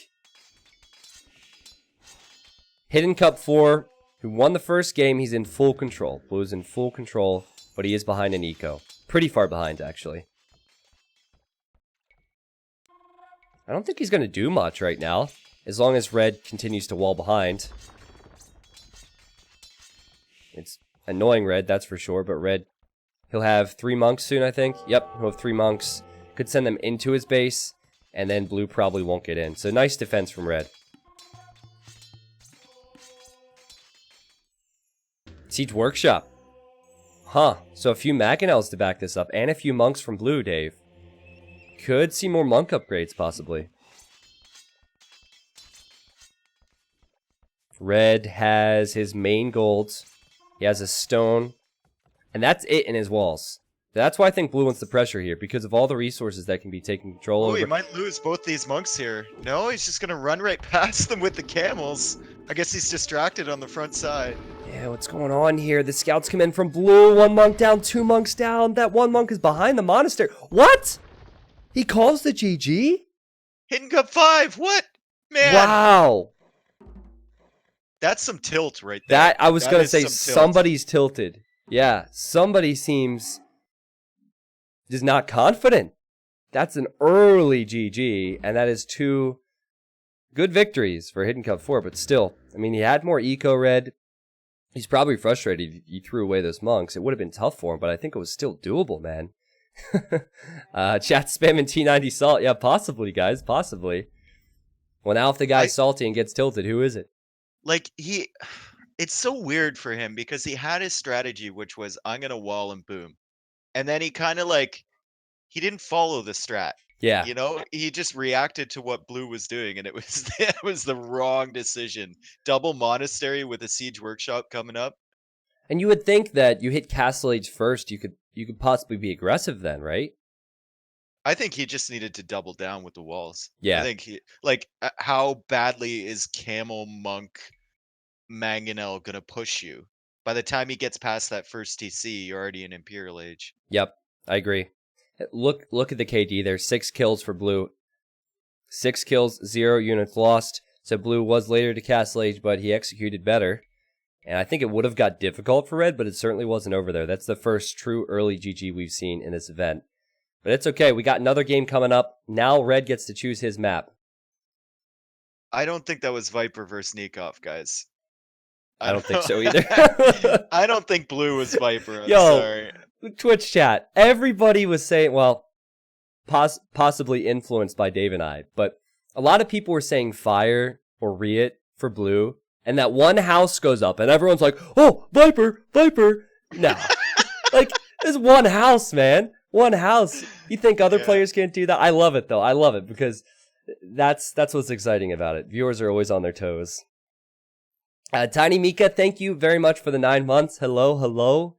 A: Hidden Cup 4, who won the first game, he's in full control. Blue's in full control, but he is behind an eco. Pretty far behind, actually. I don't think he's going to do much right now, as long as red continues to wall behind. It's annoying red, that's for sure, but red, he'll have 3 monks soon, I think. Yep, he'll have 3 monks. Could send them into his base, and then blue probably won't get in. So nice defense from red. Siege Workshop. Huh. So a few Mangonels to back this up, and a few monks from blue, Dave. Could see more monk upgrades, possibly. Red has his main golds. He has a stone. And that's it in his walls. That's why I think blue wants the pressure here, because of all the resources that can be taken control over.
B: Oh, he might lose both these monks here. No, he's just going to run right past them with the camels. I guess he's distracted on the front side.
A: Yeah, what's going on here? The scouts come in from blue. 1 monk down, 2 monks down. That 1 monk is behind the monastery. What? He calls the GG?
B: Hidden Cup 5. What? Man.
A: Wow.
B: That's some tilt right there.
A: That, I was going to say, somebody's tilted. Yeah, somebody seems just not confident. That's an early GG, and that is 2 good victories for Hidden Cup 4, but still, I mean, he had more eco red. He's probably frustrated he threw away those monks. It would have been tough for him, but I think it was still doable, man. Chat spamming T90 salt. Yeah, possibly, guys, possibly. Well, now if the guy's salty and gets tilted, who is it?
B: Like, it's so weird for him because he had his strategy, which was, I'm going to wall and boom. And then he kind of he didn't follow the strat.
A: Yeah.
B: You know, he just reacted to what blue was doing, and it was the wrong decision. Double monastery with a siege workshop coming up.
A: And you would think that you hit Castle Age first, you could possibly be aggressive then, right?
B: I think he just needed to double down with the walls.
A: Yeah.
B: I think how badly is Camel Monk Mangonel gonna push you? By the time he gets past that first TC, you're already in Imperial Age.
A: Yep, I agree. Look at the KD there. 6 kills for blue. 6 kills, 0 units lost. So blue was later to Castle Age, but he executed better. And I think it would have got difficult for red, but it certainly wasn't over there. That's the first true early GG we've seen in this event. But it's okay. We got another game coming up. Now red gets to choose his map.
B: I don't think that was Viper versus Nicov, guys.
A: I don't think so either.
B: I don't think blue was Viper. I'm
A: Yo,
B: sorry.
A: Twitch chat. Everybody was saying, well, possibly influenced by Dave and I, but a lot of people were saying fire or Riut for blue, and that one house goes up, and everyone's like, oh, Viper, Viper. No. Like, there's one house, man. One house. You think other players can't do that? I love it, though. I love it, because that's what's exciting about it. Viewers are always on their toes. Tiny Mika, thank you very much for the 9 months. Hello, hello.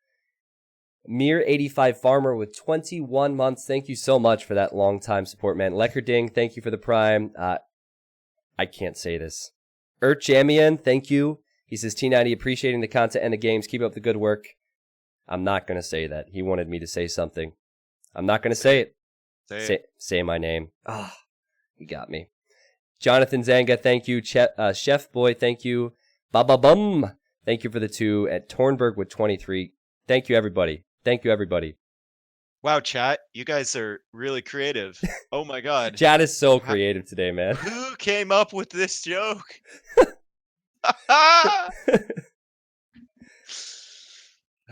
A: Mir85 Farmer with 21 months. Thank you so much for that long time support, man. Leckerding, thank you for the prime. I can't say this. Jamian, thank you. He says, T90, appreciating the content and the games. Keep up the good work. I'm not going to say that. He wanted me to say something. I'm not going to say it. Say my name. Ah, he got me. Jonathan Zanga, thank you. Chef Boy, thank you. Baba Bum, thank you for the 2. At Tornberg with 23. Thank you, everybody. Thank you, everybody.
B: Wow, chat, you guys are really creative. Oh my god.
A: Chat is so creative today, man.
B: Who came up with this joke?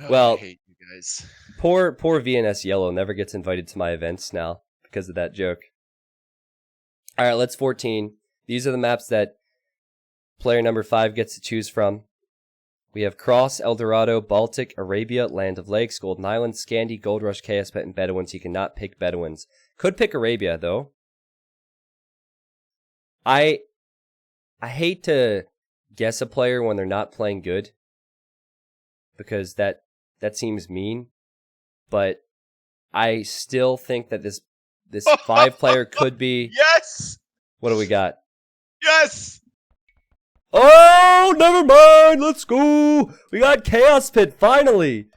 A: Well,
B: I hate you guys.
A: Poor VNS Yellow never gets invited to my events now because of that joke. All right, let's 14. These are the maps that player number 5 gets to choose from. We have Cross, Eldorado, Baltic, Arabia, Land of Lakes, Golden Island, Scandi, Gold Rush, Chaos Pet, and Bedouins. You cannot pick Bedouins. Could pick Arabia, though. I hate to guess a player when they're not playing good, because that seems mean. But I still think that this 5 player could be...
B: Yes!
A: What do we got?
B: Yes!
A: Oh, never mind. Let's go. We got Chaos Pit. Finally.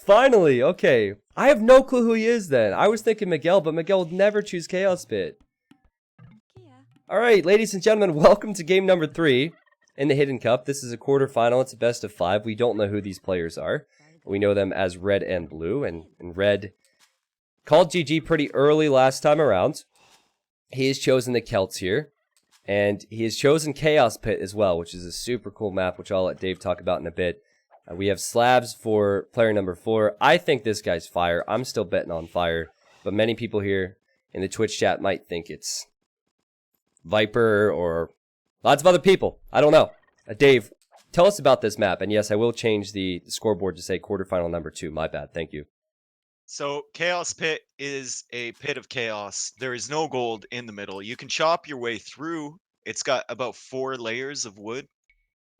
A: Okay. I have no clue who he is then. I was thinking Miguel, but Miguel would never choose Chaos Pit. All right, ladies and gentlemen, welcome to game number 3 in the Hidden Cup. This is a quarterfinal. It's a best of 5. We don't know who these players are. We know them as red and blue, and red called GG pretty early last time around. He has chosen the Celts here. And he has chosen Chaos Pit as well, which is a super cool map, which I'll let Dave talk about in a bit. We have slabs for player number 4. I think this guy's fire. I'm still betting on fire. But many people here in the Twitch chat might think it's Viper or lots of other people. I don't know. Dave, tell us about this map. And yes, I will change the scoreboard to say quarterfinal number 2. My bad. Thank you.
B: So Chaos Pit is a pit of chaos. There is no gold in the middle. You can chop your way through. It's got about 4 layers of wood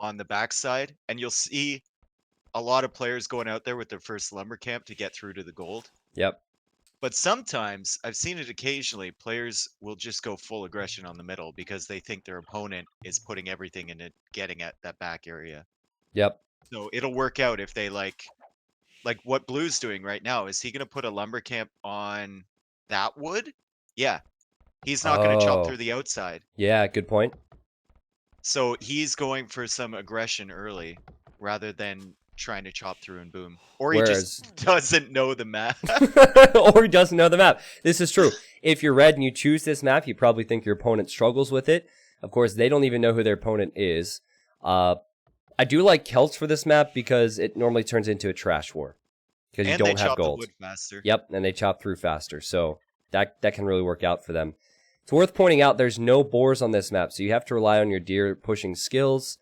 B: on the backside, and you'll see a lot of players going out there with their first lumber camp to get through to the gold.
A: Yep.
B: But sometimes, I've seen it occasionally, players will just go full aggression on the middle because they think their opponent is putting everything in it, getting at that back area.
A: Yep.
B: So it'll work out if they like what Blue's doing right now. Is he going to put a lumber camp on that wood? Yeah. He's not going to chop through the outside.
A: Yeah, good point.
B: So he's going for some aggression early rather than trying to chop through and boom. Or he just doesn't know the map.
A: Or he doesn't know the map. This is true. If you're red and you choose this map, you probably think your opponent struggles with it. Of course, they don't even know who their opponent is. I do like Celts for this map because it normally turns into a trash war because you don't have gold.
B: The wood faster.
A: Yep, and they chop through faster, so that can really work out for them. It's worth pointing out there's no boars on this map, so you have to rely on your deer pushing skills.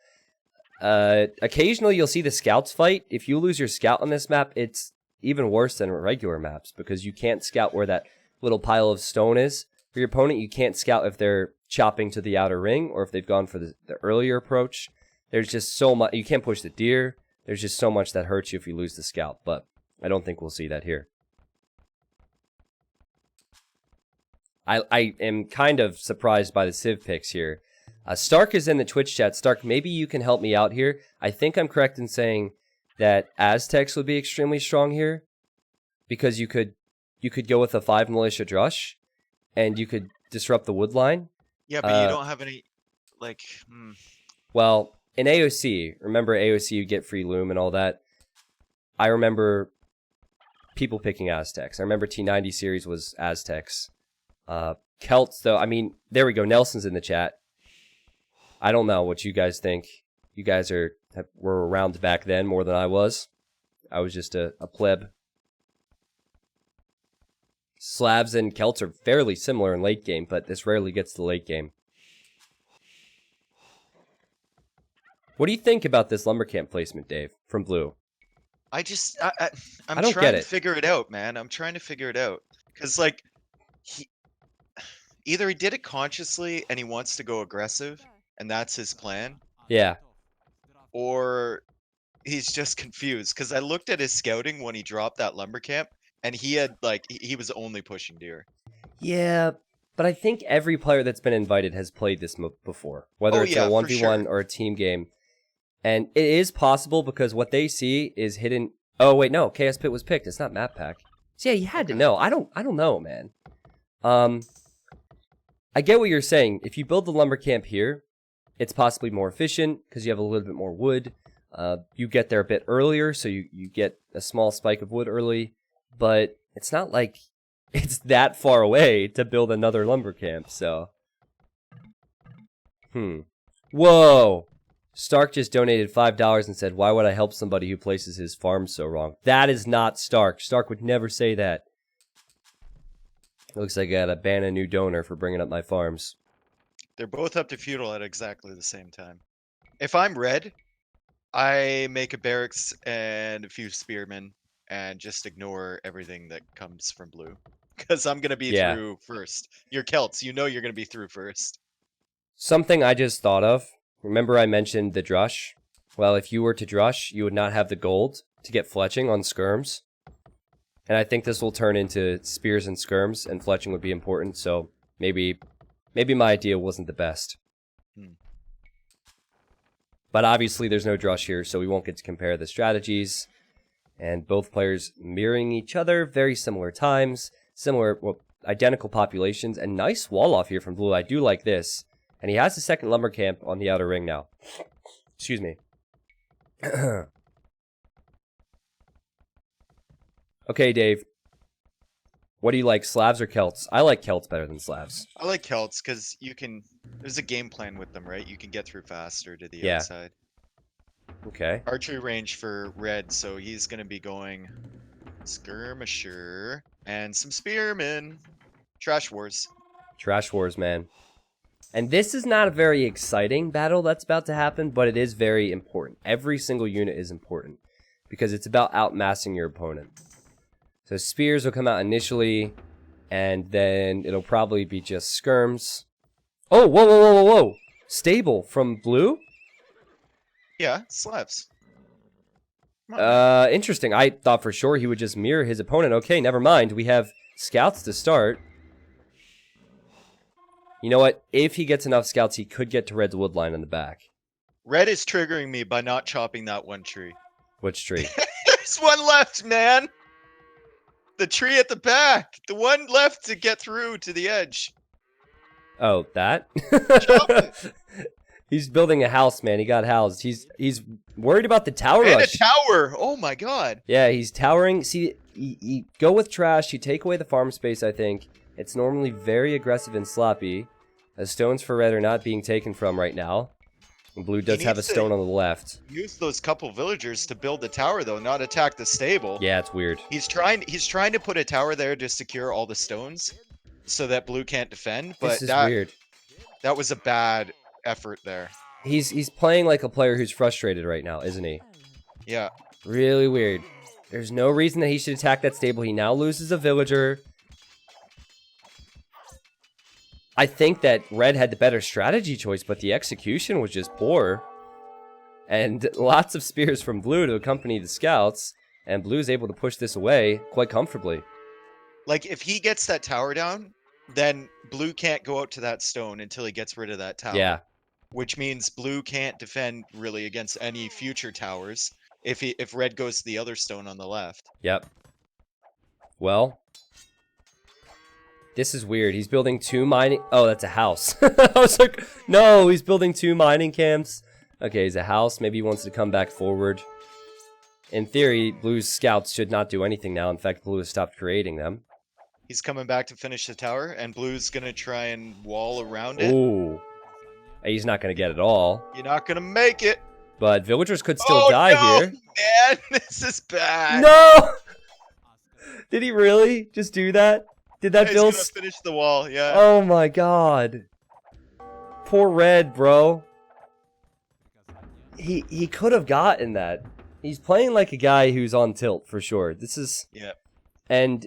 A: Occasionally you'll see the scouts fight. If you lose your scout on this map, it's even worse than regular maps because you can't scout where that little pile of stone is. For your opponent, you can't scout if they're chopping to the outer ring or if they've gone for the earlier approach. There's just so much. You can't push the deer. There's just so much that hurts you if you lose the scout, but I don't think we'll see that here. I am kind of surprised by the Civ picks here. Stark is in the Twitch chat. Stark, maybe you can help me out here. I think I'm correct in saying that Aztecs would be extremely strong here because you could go with a 5 militia drush and you could disrupt the wood line.
B: Yeah, but you don't have any, like...
A: Well, in AOC, remember AOC, you get free loom and all that. I remember people picking Aztecs. I remember T90 series was Aztecs. Celts, though, I mean, there we go. Nelson's in the chat. I don't know what you guys think. You guys were around back then more than I was. I was just a pleb. Slavs and Celts are fairly similar in late game, but this rarely gets to the late game. What do you think about this lumber camp placement, Dave, from Blue?
B: I'm
A: don't
B: trying
A: get
B: to
A: it.
B: figure it out, man. I'm trying to figure it out. Because, like, either he did it consciously and he wants to go aggressive, and that's his plan.
A: Yeah.
B: Or he's just confused. Because I looked at his scouting when he dropped that lumber camp, and he had, like, he was only pushing deer.
A: Yeah, but I think every player that's been invited has played this before. Whether it's a 1v1 or a team game. And it is possible because what they see is hidden. Oh wait, no, KS Pit was picked. It's not map pack. So yeah, you had to know. I don't know, man. I get what you're saying. If you build the lumber camp here, it's possibly more efficient because you have a little bit more wood. You get there a bit earlier, so you get a small spike of wood early. But it's not like it's that far away to build another lumber camp. So, Whoa. Stark just donated $5 and said, "Why would I help somebody who places his farm so wrong?" That is not Stark. Stark would never say that. Looks like I gotta ban a new donor for bringing up my farms.
B: They're both up to feudal at exactly the same time. If I'm red, I make a barracks and a few spearmen and just ignore everything that comes from blue. Because I'm gonna be through first. You're Celts, you know you're gonna be through first.
A: Something I just thought of. Remember I mentioned the drush? Well, if you were to drush, you would not have the gold to get fletching on skirms. And I think this will turn into spears and skirms, and fletching would be important, so maybe my idea wasn't the best. But obviously there's no drush here, so we won't get to compare the strategies. And both players mirroring each other, very similar times, identical populations, and nice wall off here from Blue. I do like this. And he has the second lumber camp on the outer ring now. Excuse me. Okay, Dave. What do you like, Slavs or Celts? I like Celts better than Slavs.
B: I like Celts because there's a game plan with them, right? You can get through faster to the outside.
A: Okay.
B: Archery range for red, so he's going to be going skirmisher and some spearmen. Trash wars.
A: Trash wars, man. And this is not a very exciting battle that's about to happen, but it is very important. Every single unit is important because it's about outmassing your opponent. So spears will come out initially, and then it'll probably be just skirms. Oh, whoa. Stable from Blue?
B: Yeah, Slavs.
A: Interesting. I thought for sure he would just mirror his opponent. Okay, never mind. We have scouts to start. You know what? If he gets enough scouts, he could get to Red's wood line in the back.
B: Red is triggering me by not chopping that one tree.
A: Which tree?
B: There's one left, man! The tree at the back! The one left to get through to the edge.
A: Oh, that?
B: Chop it!
A: He's building a house, man. He got housed. He's worried about the tower rush.
B: And a tower! Oh my god.
A: Yeah, he's towering. See, you go with trash. You take away the farm space, I think. It's normally very aggressive and sloppy. As stones for red are not being taken from right now. And blue does have a stone on the left.
B: Use those couple villagers to build the tower, though, not attack the stable.
A: Yeah, it's weird.
B: He's trying to put a tower there to secure all the stones so that blue can't defend, but
A: this is weird.
B: That was a bad effort there.
A: He's playing like a player who's frustrated right now, isn't he?
B: Yeah.
A: Really weird. There's no reason that he should attack that stable. He now loses a villager. I think that red had the better strategy choice, but the execution was just poor. And lots of spears from blue to accompany the scouts, and blue's able to push this away quite comfortably.
B: Like, if he gets that tower down, then blue can't go out to that stone until he gets rid of that tower.
A: Yeah.
B: Which means blue can't defend really against any future towers if red goes to the other stone on the left.
A: Yep. Well, this is weird. He's building 2 mining... Oh, that's a house. I was like, no, he's building 2 mining camps. Okay, he's a house. Maybe he wants to come back forward. In theory, Blue's scouts should not do anything now. In fact, Blue has stopped creating them.
B: He's coming back to finish the tower, and Blue's gonna try and wall around it.
A: Ooh. He's not going to get it all.
B: You're not gonna make it.
A: But villagers could still die here.
B: Man, this is bad.
A: No! Did he really just do that? Did that
B: Bill
A: Bill
B: finish the wall? Yeah.
A: Oh my god. Poor Red, bro. He could have gotten that. He's playing like a guy who's on tilt for sure. This is and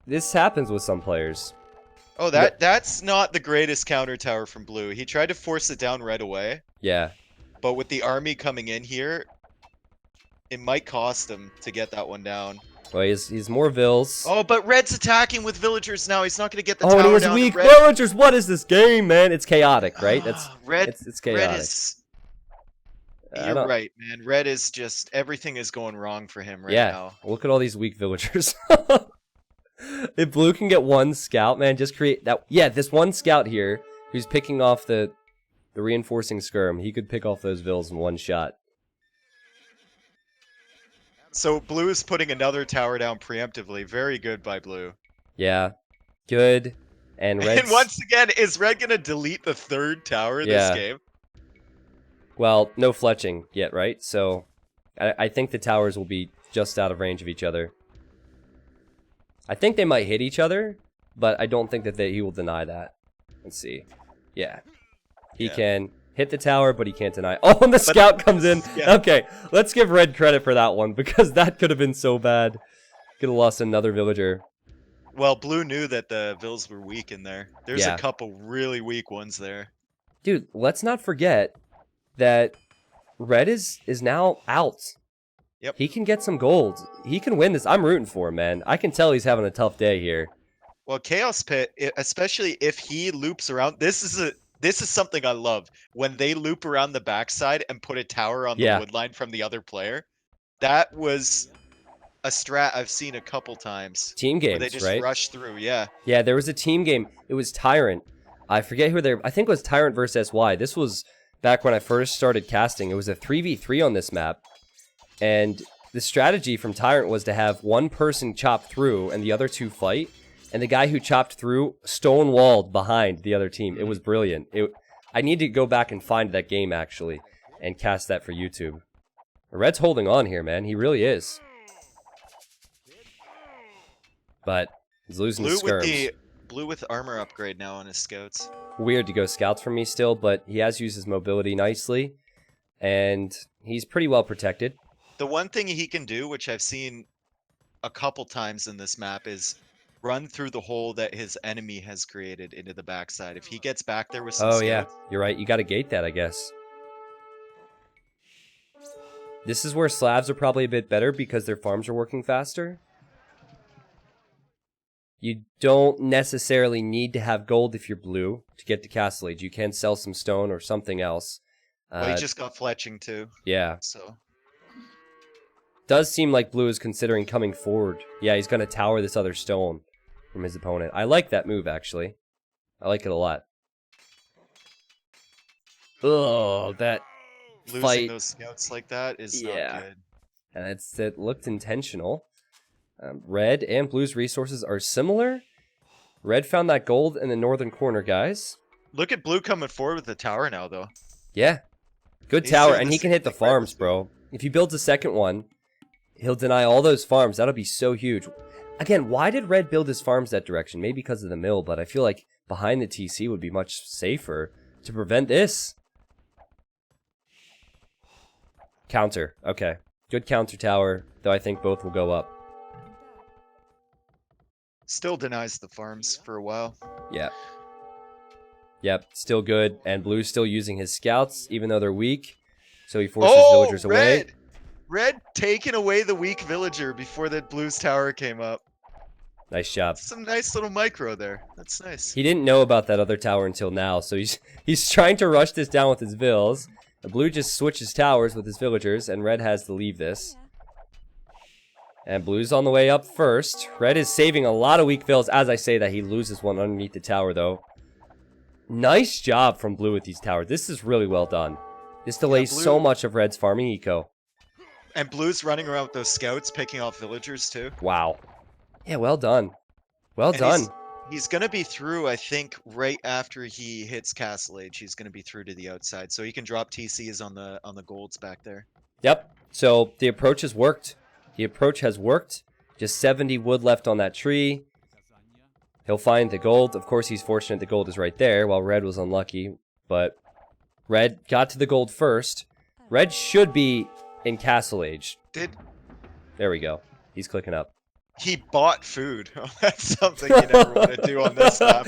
A: this happens with some players.
B: Oh, that's not the greatest counter tower from Blue. He tried to force it down right away.
A: Yeah.
B: But with the army coming in here, it might cost him to get that one down.
A: Well, he's more vills.
B: Oh, but Red's attacking with villagers now. He's not going to get the
A: tower
B: down.
A: Oh, and he has weak villagers. What is this game, man? It's chaotic, right? That's it's chaotic.
B: Red is... You're right, man. Red is just... Everything is going wrong for him right now.
A: Look at all these weak villagers. If Blue can get one scout, man, just create that. Yeah, this one scout here who's picking off the reinforcing skirm. He could pick off those vills in one shot.
B: So Blue is putting another tower down preemptively. Very good by Blue.
A: Yeah, good. And Red.
B: And once again, is Red gonna delete the third tower this game?
A: Well, no fletching yet, right? So I think the towers will be just out of range of each other. I think they might hit each other, but I don't think that he will deny that. Let's see. Yeah. He can hit the tower, but he can't deny. Oh, and the scout comes in. Okay, let's give Red credit for that one, because that could have been so bad. Could have lost another villager.
B: Well, Blue knew that the vills were weak in there. There's a couple really weak ones there.
A: Dude, let's not forget that Red is now out.
B: Yep.
A: He can get some gold. He can win this. I'm rooting for him, man. I can tell he's having a tough day here.
B: Well, Chaos Pit, especially if he loops around, this is something I love. When they loop around the backside and put a tower on the wood line from the other player, that was a strat I've seen a couple times.
A: Team games,
B: they just
A: right?
B: rush through, yeah.
A: Yeah, there was a team game. It was Tyrant. I forget who I think it was Tyrant versus SY. This was back when I first started casting. It was a 3v3 on this map. And the strategy from Tyrant was to have one person chop through and the other two fight. And the guy who chopped through stonewalled behind the other team. It was brilliant. I need to go back and find that game, actually, and cast that for YouTube. Red's holding on here, man. He really is. But he's losing his skirms.
B: Blue with armor upgrade now on his scouts.
A: Weird to go scouts from me still, but he has used his mobility nicely. And he's pretty well protected.
B: The one thing he can do, which I've seen a couple times in this map, is run through the hole that his enemy has created into the backside. If he gets back there with some scouts,
A: you're right. You got to gate that, I guess. This is where slabs are probably a bit better because their farms are working faster. You don't necessarily need to have gold if you're blue to get to Castle Age. You can sell some stone or something else.
B: Well, he just got fletching too.
A: Yeah.
B: So
A: does seem like Blue is considering coming forward. Yeah, he's going to tower this other stone from his opponent. I like that move, actually. I like it a lot. Oh, that
B: losing
A: fight.
B: Those scouts like that is not good.
A: And it looked intentional. Red and Blue's resources are similar. Red found that gold in the northern corner, guys.
B: Look at Blue coming forward with the tower now, though.
A: Yeah. Good tower, and he can hit the farms, bro. If he builds a second one, he'll deny all those farms. That'll be so huge. Again, why did Red build his farms that direction? Maybe because of the mill, but I feel like behind the TC would be much safer to prevent this. Counter. Okay. Good counter tower, though I think both will go up.
B: Still denies the farms for a while.
A: Yeah. Yep, still good. And Blue's still using his scouts, even though they're weak. So he forces villagers away.
B: Red taking away the weak villager before that Blue's tower came up.
A: Nice job.
B: Some nice little micro there. That's nice.
A: He didn't know about that other tower until now, so he's trying to rush this down with his vills. The Blue just switches towers with his villagers, and Red has to leave this. And Blue's on the way up first. Red is saving a lot of weak vills. As I say that, he loses one underneath the tower, though. Nice job from Blue with these towers. This is really well done. This delays so much of Red's farming eco.
B: And Blue's running around with those scouts, picking off villagers too.
A: Wow. Yeah, well done. Well done.
B: He's going to be through, I think, right after he hits Castle Age. He's going to be through to the outside, so he can drop TCs on the golds back there.
A: Yep. So the approach has worked. The approach has worked. Just 70 wood left on that tree. He'll find the gold. Of course, he's fortunate the gold is right there, while Red was unlucky. But Red got to the gold first. Red should be in Castle Age. There we go. He's clicking up.
B: He bought food. That's something you never want to do on this map.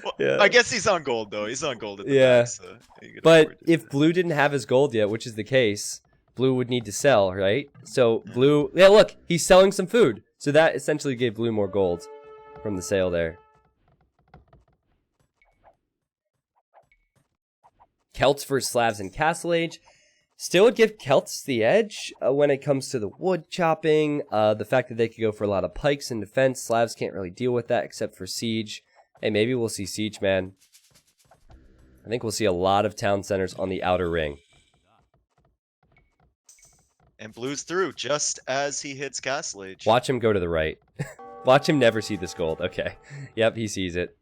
B: Well, yeah. I guess he's on gold, though. He's on gold at the back, so
A: but if Blue didn't have his gold yet, which is the case, Blue would need to sell, right? So Blue... Yeah, look. He's selling some food. So that essentially gave Blue more gold from the sale there. Celts versus Slavs in Castle Age. Still would give Celts the edge when it comes to the wood chopping. The fact that they could go for a lot of pikes in defense. Slavs can't really deal with that except for siege. Hey, maybe we'll see siege, man. I think we'll see a lot of town centers on the outer ring.
B: And Blue's through just as he hits Castle Age.
A: Watch him go to the right. Watch him never see this gold. Okay. Yep, he sees it.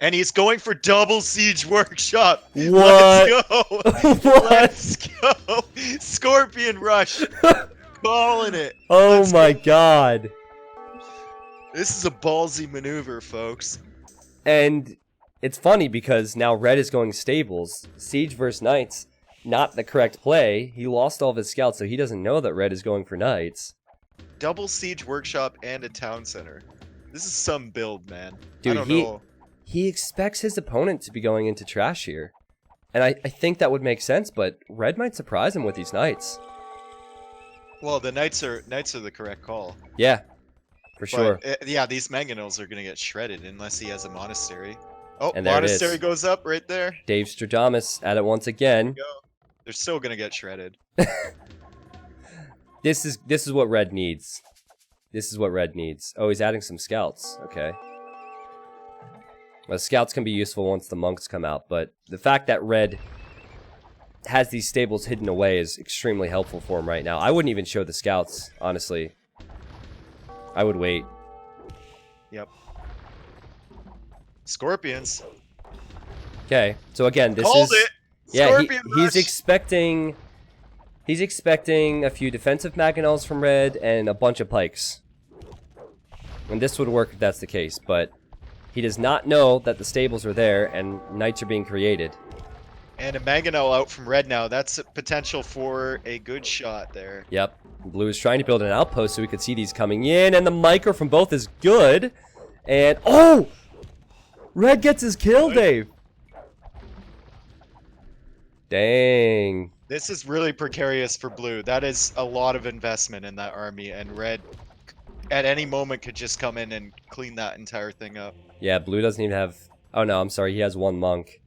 B: And he's going for double siege workshop.
A: What?
B: Let's go.
A: What?
B: Let's go. Scorpion rush. Calling it.
A: Oh my god.
B: This is a ballsy maneuver, folks.
A: And it's funny because now Red is going stables. Siege versus Knights. Not the correct play. He lost all of his scouts, so he doesn't know that Red is going for Knights.
B: Double siege workshop and a town center. This is some build, man.
A: Dude,
B: I don't know.
A: He expects his opponent to be going into trash here. And I think that would make sense, but Red might surprise him with these Knights.
B: Well, the Knights are the correct call.
A: Yeah, for sure.
B: Yeah, these mangonels are going to get shredded unless he has a monastery. Oh,
A: and
B: monastery goes up right there.
A: Dave Stradamus at it once again.
B: They're still going to get shredded.
A: This is what Red needs. This is what Red needs. Oh, he's adding some scouts. Okay. Well, scouts can be useful once the monks come out, but the fact that Red has these stables hidden away is extremely helpful for him right now. I wouldn't even show the scouts, honestly. I would wait.
B: Yep. Scorpions.
A: Okay, so again, this
B: Called
A: is...
B: it!
A: Yeah,
B: Scorpion
A: he's expecting... He's expecting a few defensive mangonels from Red and a bunch of pikes. And this would work if that's the case, but... He does not know that the stables are there and knights are being created.
B: And a mangonel out from Red now. That's a potential for a good shot there.
A: Yep. Blue is trying to build an outpost so we could see these coming in. And the micro from both is good. And... Oh! Red gets his kill, Dave. Dang.
B: This is really precarious for Blue. That is a lot of investment in that army. And Red, at any moment, could just come in and clean that entire thing up.
A: Yeah, Blue doesn't even have... Oh no, I'm sorry, he has one monk.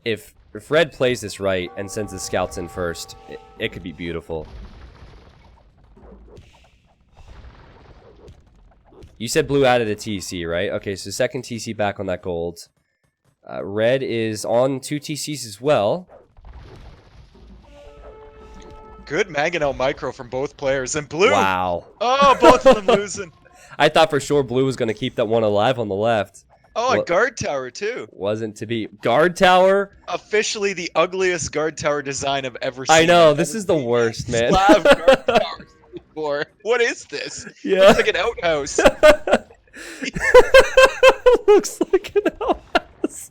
A: If Red plays this right and sends his scouts in first, it could be beautiful. You said Blue added a TC, right? Okay, so second TC back on that gold. Red is on 2 TCs as well.
B: Good mangonel micro from both players. And Blue...
A: Wow.
B: Oh, both of them losing.
A: I thought for sure Blue was going to keep that one alive on the left.
B: Oh, a guard tower, too.
A: Wasn't to be. Guard tower?
B: Officially the ugliest guard tower design I've ever seen.
A: I know, this is the worst, man.
B: Slav guard towers before. What is this?
A: Yeah.
B: Looks like an outhouse.
A: Looks like an outhouse.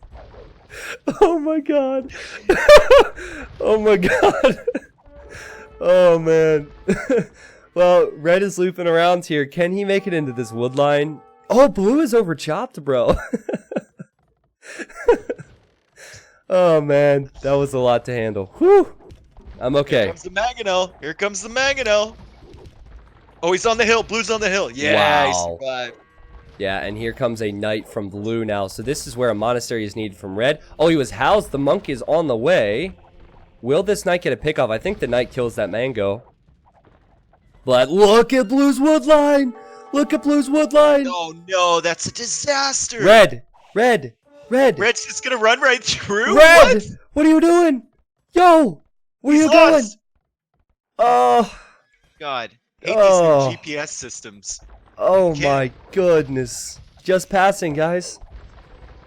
A: Oh my god. Oh my god. Oh man. Well, Red is looping around here. Can he make it into this wood line? Oh, Blue is overchopped, bro. Oh man, that was a lot to handle. Whew. I'm okay.
B: Here comes the mangonel. Here comes the mangonel. Oh, he's on the hill. Blue's on the hill. Yeah,
A: wow.
B: He survived.
A: Yeah, and here comes a knight from Blue now. So this is where a monastery is needed from Red. Oh, he was housed. The monk is on the way. Will this knight get a pick off? I think the knight kills that mango. But look at Blue's wood line. Look at Blue's wood line.
B: Oh, no, that's a disaster.
A: Red. Red. Red!
B: Red's just gonna run right through?
A: Red! What are you doing? Yo! Where are you going? Oh.
B: God. Hate these new GPS systems.
A: Oh my goodness. Just passing, guys.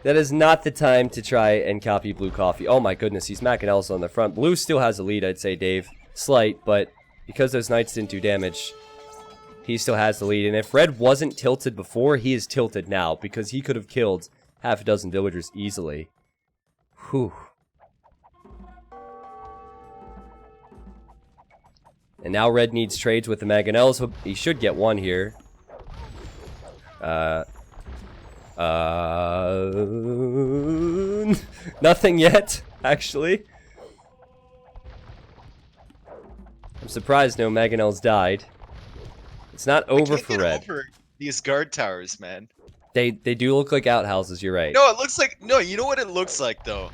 A: That is not the time to try and copy blue coffee. Oh my goodness, he's macking Elsa on the front. Blue still has a lead, I'd say, Dave. Slight, but because those knights didn't do damage, he still has the lead. And if red wasn't tilted before, he is tilted now, because he could have killed half a dozen villagers easily. Whew. And now red needs trades with the Mangonels. He should get one here. Nothing yet, actually. I'm surprised no Mangonels died. It's not over for red.
B: Over these guard towers, man.
A: They do look like outhouses, you're right.
B: No, it looks like... No, you know what it looks like, though?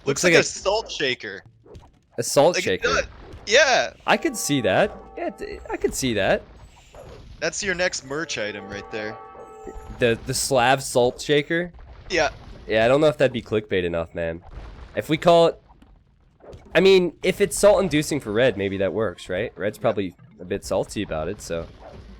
B: Looks like a salt shaker.
A: A salt shaker?
B: Yeah.
A: I could see that. Yeah, I could see that.
B: That's your next merch item right there.
A: The Slav salt shaker?
B: Yeah.
A: Yeah, I don't know if that'd be clickbait enough, man. If we call it... I mean, if it's salt-inducing for red, maybe that works, right? Red's probably a bit salty about it, so...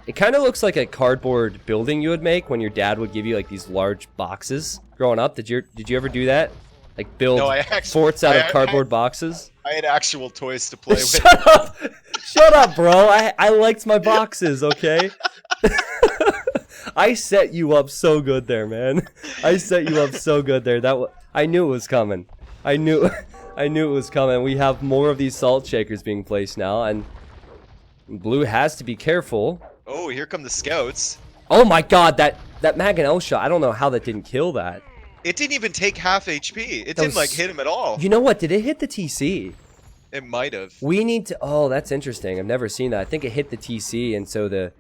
A: It kind of looks like a cardboard building you would make when your dad would give you, like, these large boxes growing up. Did you ever do that? Like, build forts out of cardboard boxes?
B: I had actual toys to play with.
A: Shut up! Shut up, bro! I liked my boxes, okay? I set you up so good there, man. I set you up so good there. I knew it was coming. I knew it was coming. We have more of these salt shakers being placed now, and blue has to be careful.
B: Oh, here come the scouts.
A: Oh my god, that Mangonel shot. I don't know how that didn't kill that.
B: It didn't even take half HP. It didn't like hit him at all.
A: You know what? Did it hit the TC?
B: It might have.
A: We need to... Oh, that's interesting. I've never seen that. I think it hit the TC, and so the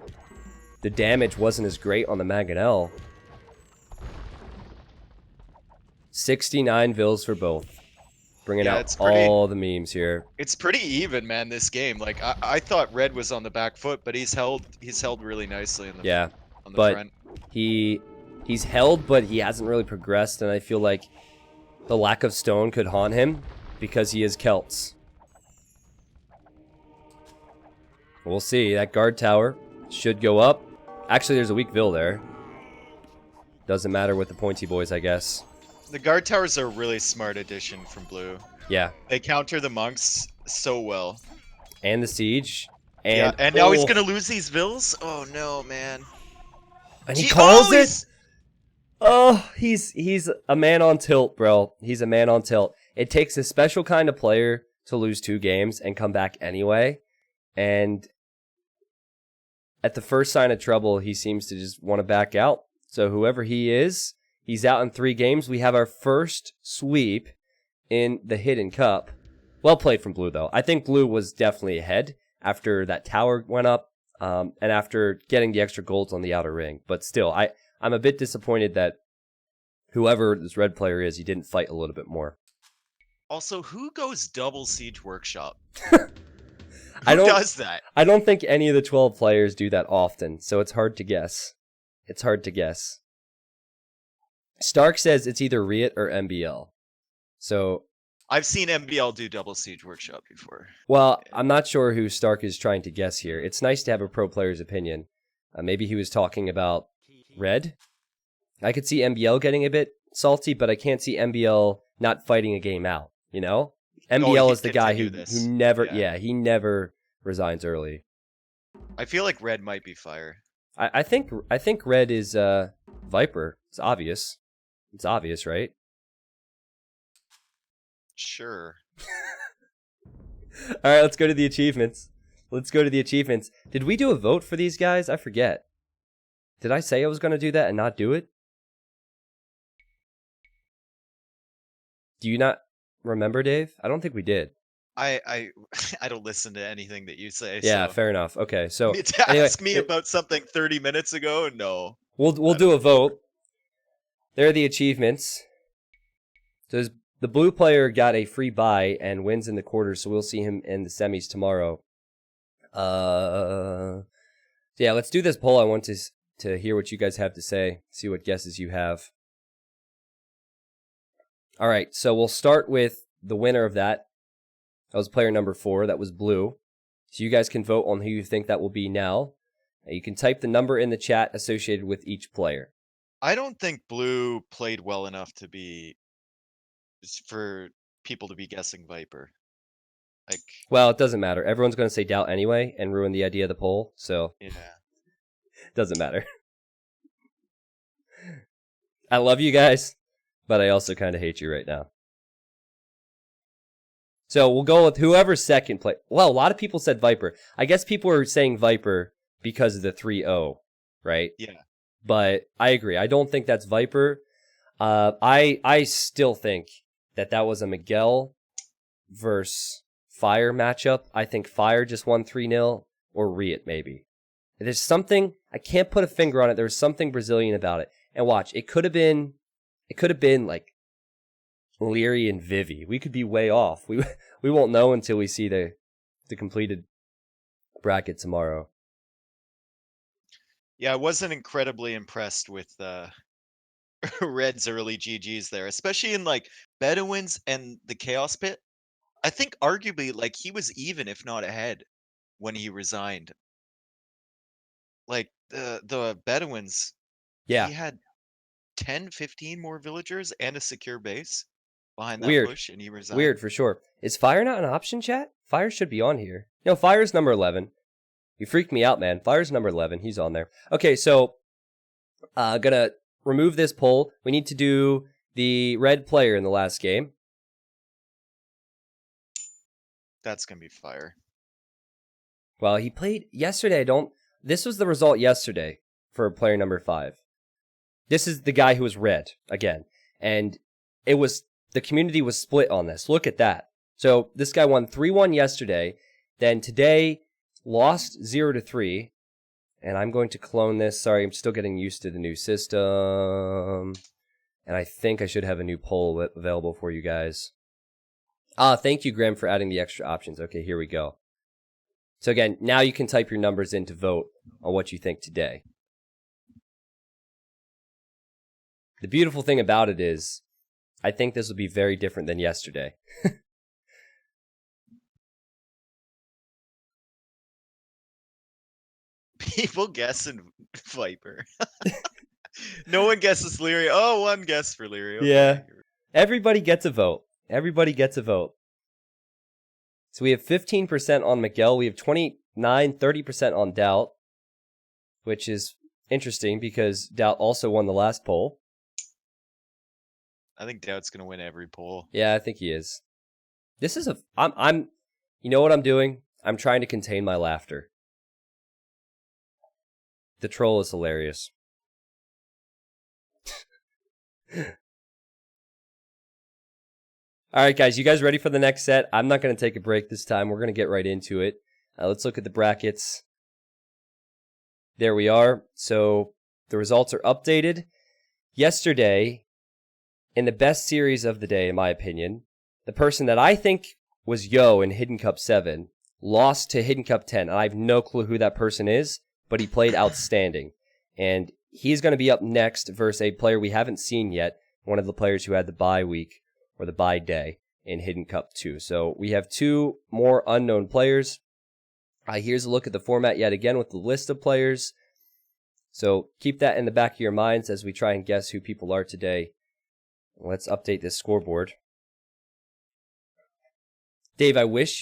A: damage wasn't as great on the Mangonel. 69 vills for both. Bringing out all the memes here.
B: It's pretty even, man, this game. Like, I thought red was on the back foot, but he's held really nicely on the front.
A: He's held, but he hasn't really progressed, and I feel like the lack of stone could haunt him because he is Celts. We'll see. That guard tower should go up. Actually, there's a weak Vill there. Doesn't matter with the pointy boys, I guess.
B: The guard towers are a really smart addition from blue.
A: Yeah.
B: They counter the monks so well.
A: And the siege. And,
B: yeah, and now he's gonna lose these vills? Oh no, man.
A: And he calls it? Oh, he's a man on tilt, bro. He's a man on tilt. It takes a special kind of player to lose 2 games and come back anyway. And at the first sign of trouble, he seems to just want to back out. So whoever he is, he's out in 3 games. We have our first sweep in the Hidden Cup. Well played from blue, though. I think blue was definitely ahead after that tower went up and after getting the extra golds on the outer ring. But still, I'm a bit disappointed that whoever this red player is, he didn't fight a little bit more.
B: Also, who goes double siege workshop?
A: Who
B: does that?
A: I don't think any of the 12 players do that often, so it's hard to guess. It's hard to guess. Stark says it's either Riut or MBL. So
B: I've seen MBL do double siege workshop before.
A: Well, I'm not sure who Stark is trying to guess here. It's nice to have a pro player's opinion. Maybe he was talking about red. I could see MBL getting a bit salty, but I can't see MBL not fighting a game out, you know? MBL is the guy who never, he never resigns early.
B: I feel like red might be fire.
A: I think red is Viper. It's obvious. It's obvious, right?
B: Sure.
A: All right, let's go to the achievements. Did we do a vote for these guys? I forget. Did I say I was going to do that and not do it? Do you not remember, Dave? I don't think we did.
B: I don't listen to anything that you say.
A: Yeah,
B: so.
A: Fair enough. Okay, so
B: ask me about something 30 minutes ago. No.
A: We'll do a vote. There are the achievements. So the blue player got a free bye and wins in the quarters, so we'll see him in the semis tomorrow. Yeah, let's do this poll. I want to hear what you guys have to say. See what guesses you have. All right, so we'll start with the winner of that. That was player number 4. That was blue. So you guys can vote on who you think that will be now. You can type the number in the chat associated with each player.
B: I don't think blue played well enough to be for people to be guessing Viper. Like,
A: well, it doesn't matter. Everyone's going to say Daut anyway and ruin the idea of the poll, so
B: yeah,
A: it doesn't matter. I love you guys, but I also kind of hate you right now. So we'll go with whoever's second play. Well, a lot of people said Viper. I guess people are saying Viper because of the 3-0, right?
B: Yeah.
A: But I agree. I don't think that's Viper. I still think that was a Miguel versus Fire matchup. I think Fire just won 3-0, or Riut maybe. There's something, I can't put a finger on it. There's something Brazilian about it. And watch, it could have been like Liereyy and Vivi. We could be way off. We won't know until we see the completed bracket tomorrow.
B: Yeah, I wasn't incredibly impressed with Red's early GGs there, especially in like Bedouins and the Chaos Pit. I think arguably like he was even, if not ahead, when he resigned. Like the Bedouins,
A: Yeah.
B: he had 10, 15 more villagers and a secure base behind that
A: Weird.
B: push, and he resigned.
A: Weird for sure. Is Fire not an option, chat? Fire should be on here. No, Fire's number 11. You freaked me out, man. Fire's number 11. He's on there. Okay, so gonna remove this poll. We need to do the red player in the last game.
B: That's gonna be Fire.
A: Well, he played yesterday. This was the result yesterday for player number 5. This is the guy who was red again, and the community was split on this. Look at that. So this guy won 3-1 yesterday. Then today lost 0-3. And I'm going to clone this. Sorry, I'm still getting used to the new system. And I think I should have a new poll available for you guys. Thank you, Graham, for adding the extra options. Okay, here we go. So again, now you can type your numbers in to vote on what you think today. The beautiful thing about it is, I think this will be very different than yesterday.
B: People guessing Viper. No one guesses Liereyy. Oh, one guess for Liereyy. Okay.
A: Yeah. Everybody gets a vote. Everybody gets a vote. So we have 15% on Miguel. We have 29, 30% on Daut, which is interesting because Daut also won the last poll.
B: I think Daut's gonna win every poll.
A: Yeah, I think he is. This is I'm you know what I'm doing? I'm trying to contain my laughter. The troll is hilarious. All right, guys, you guys ready for the next set? I'm not going to take a break this time. We're going to get right into it. Let's look at the brackets. There we are. So the results are updated. Yesterday, in the best series of the day, in my opinion, the person that I think was Yo in Hidden Cup 7 lost to Hidden Cup 10. I have no clue who that person is, but he played outstanding. And he's going to be up next versus a player we haven't seen yet, one of the players who had the bye week or the bye day in Hidden Cup 2. So we have 2 more unknown players. Here's a look at the format yet again with the list of players. So keep that in the back of your minds as we try and guess who people are today. Let's update this scoreboard. Dave, I wish you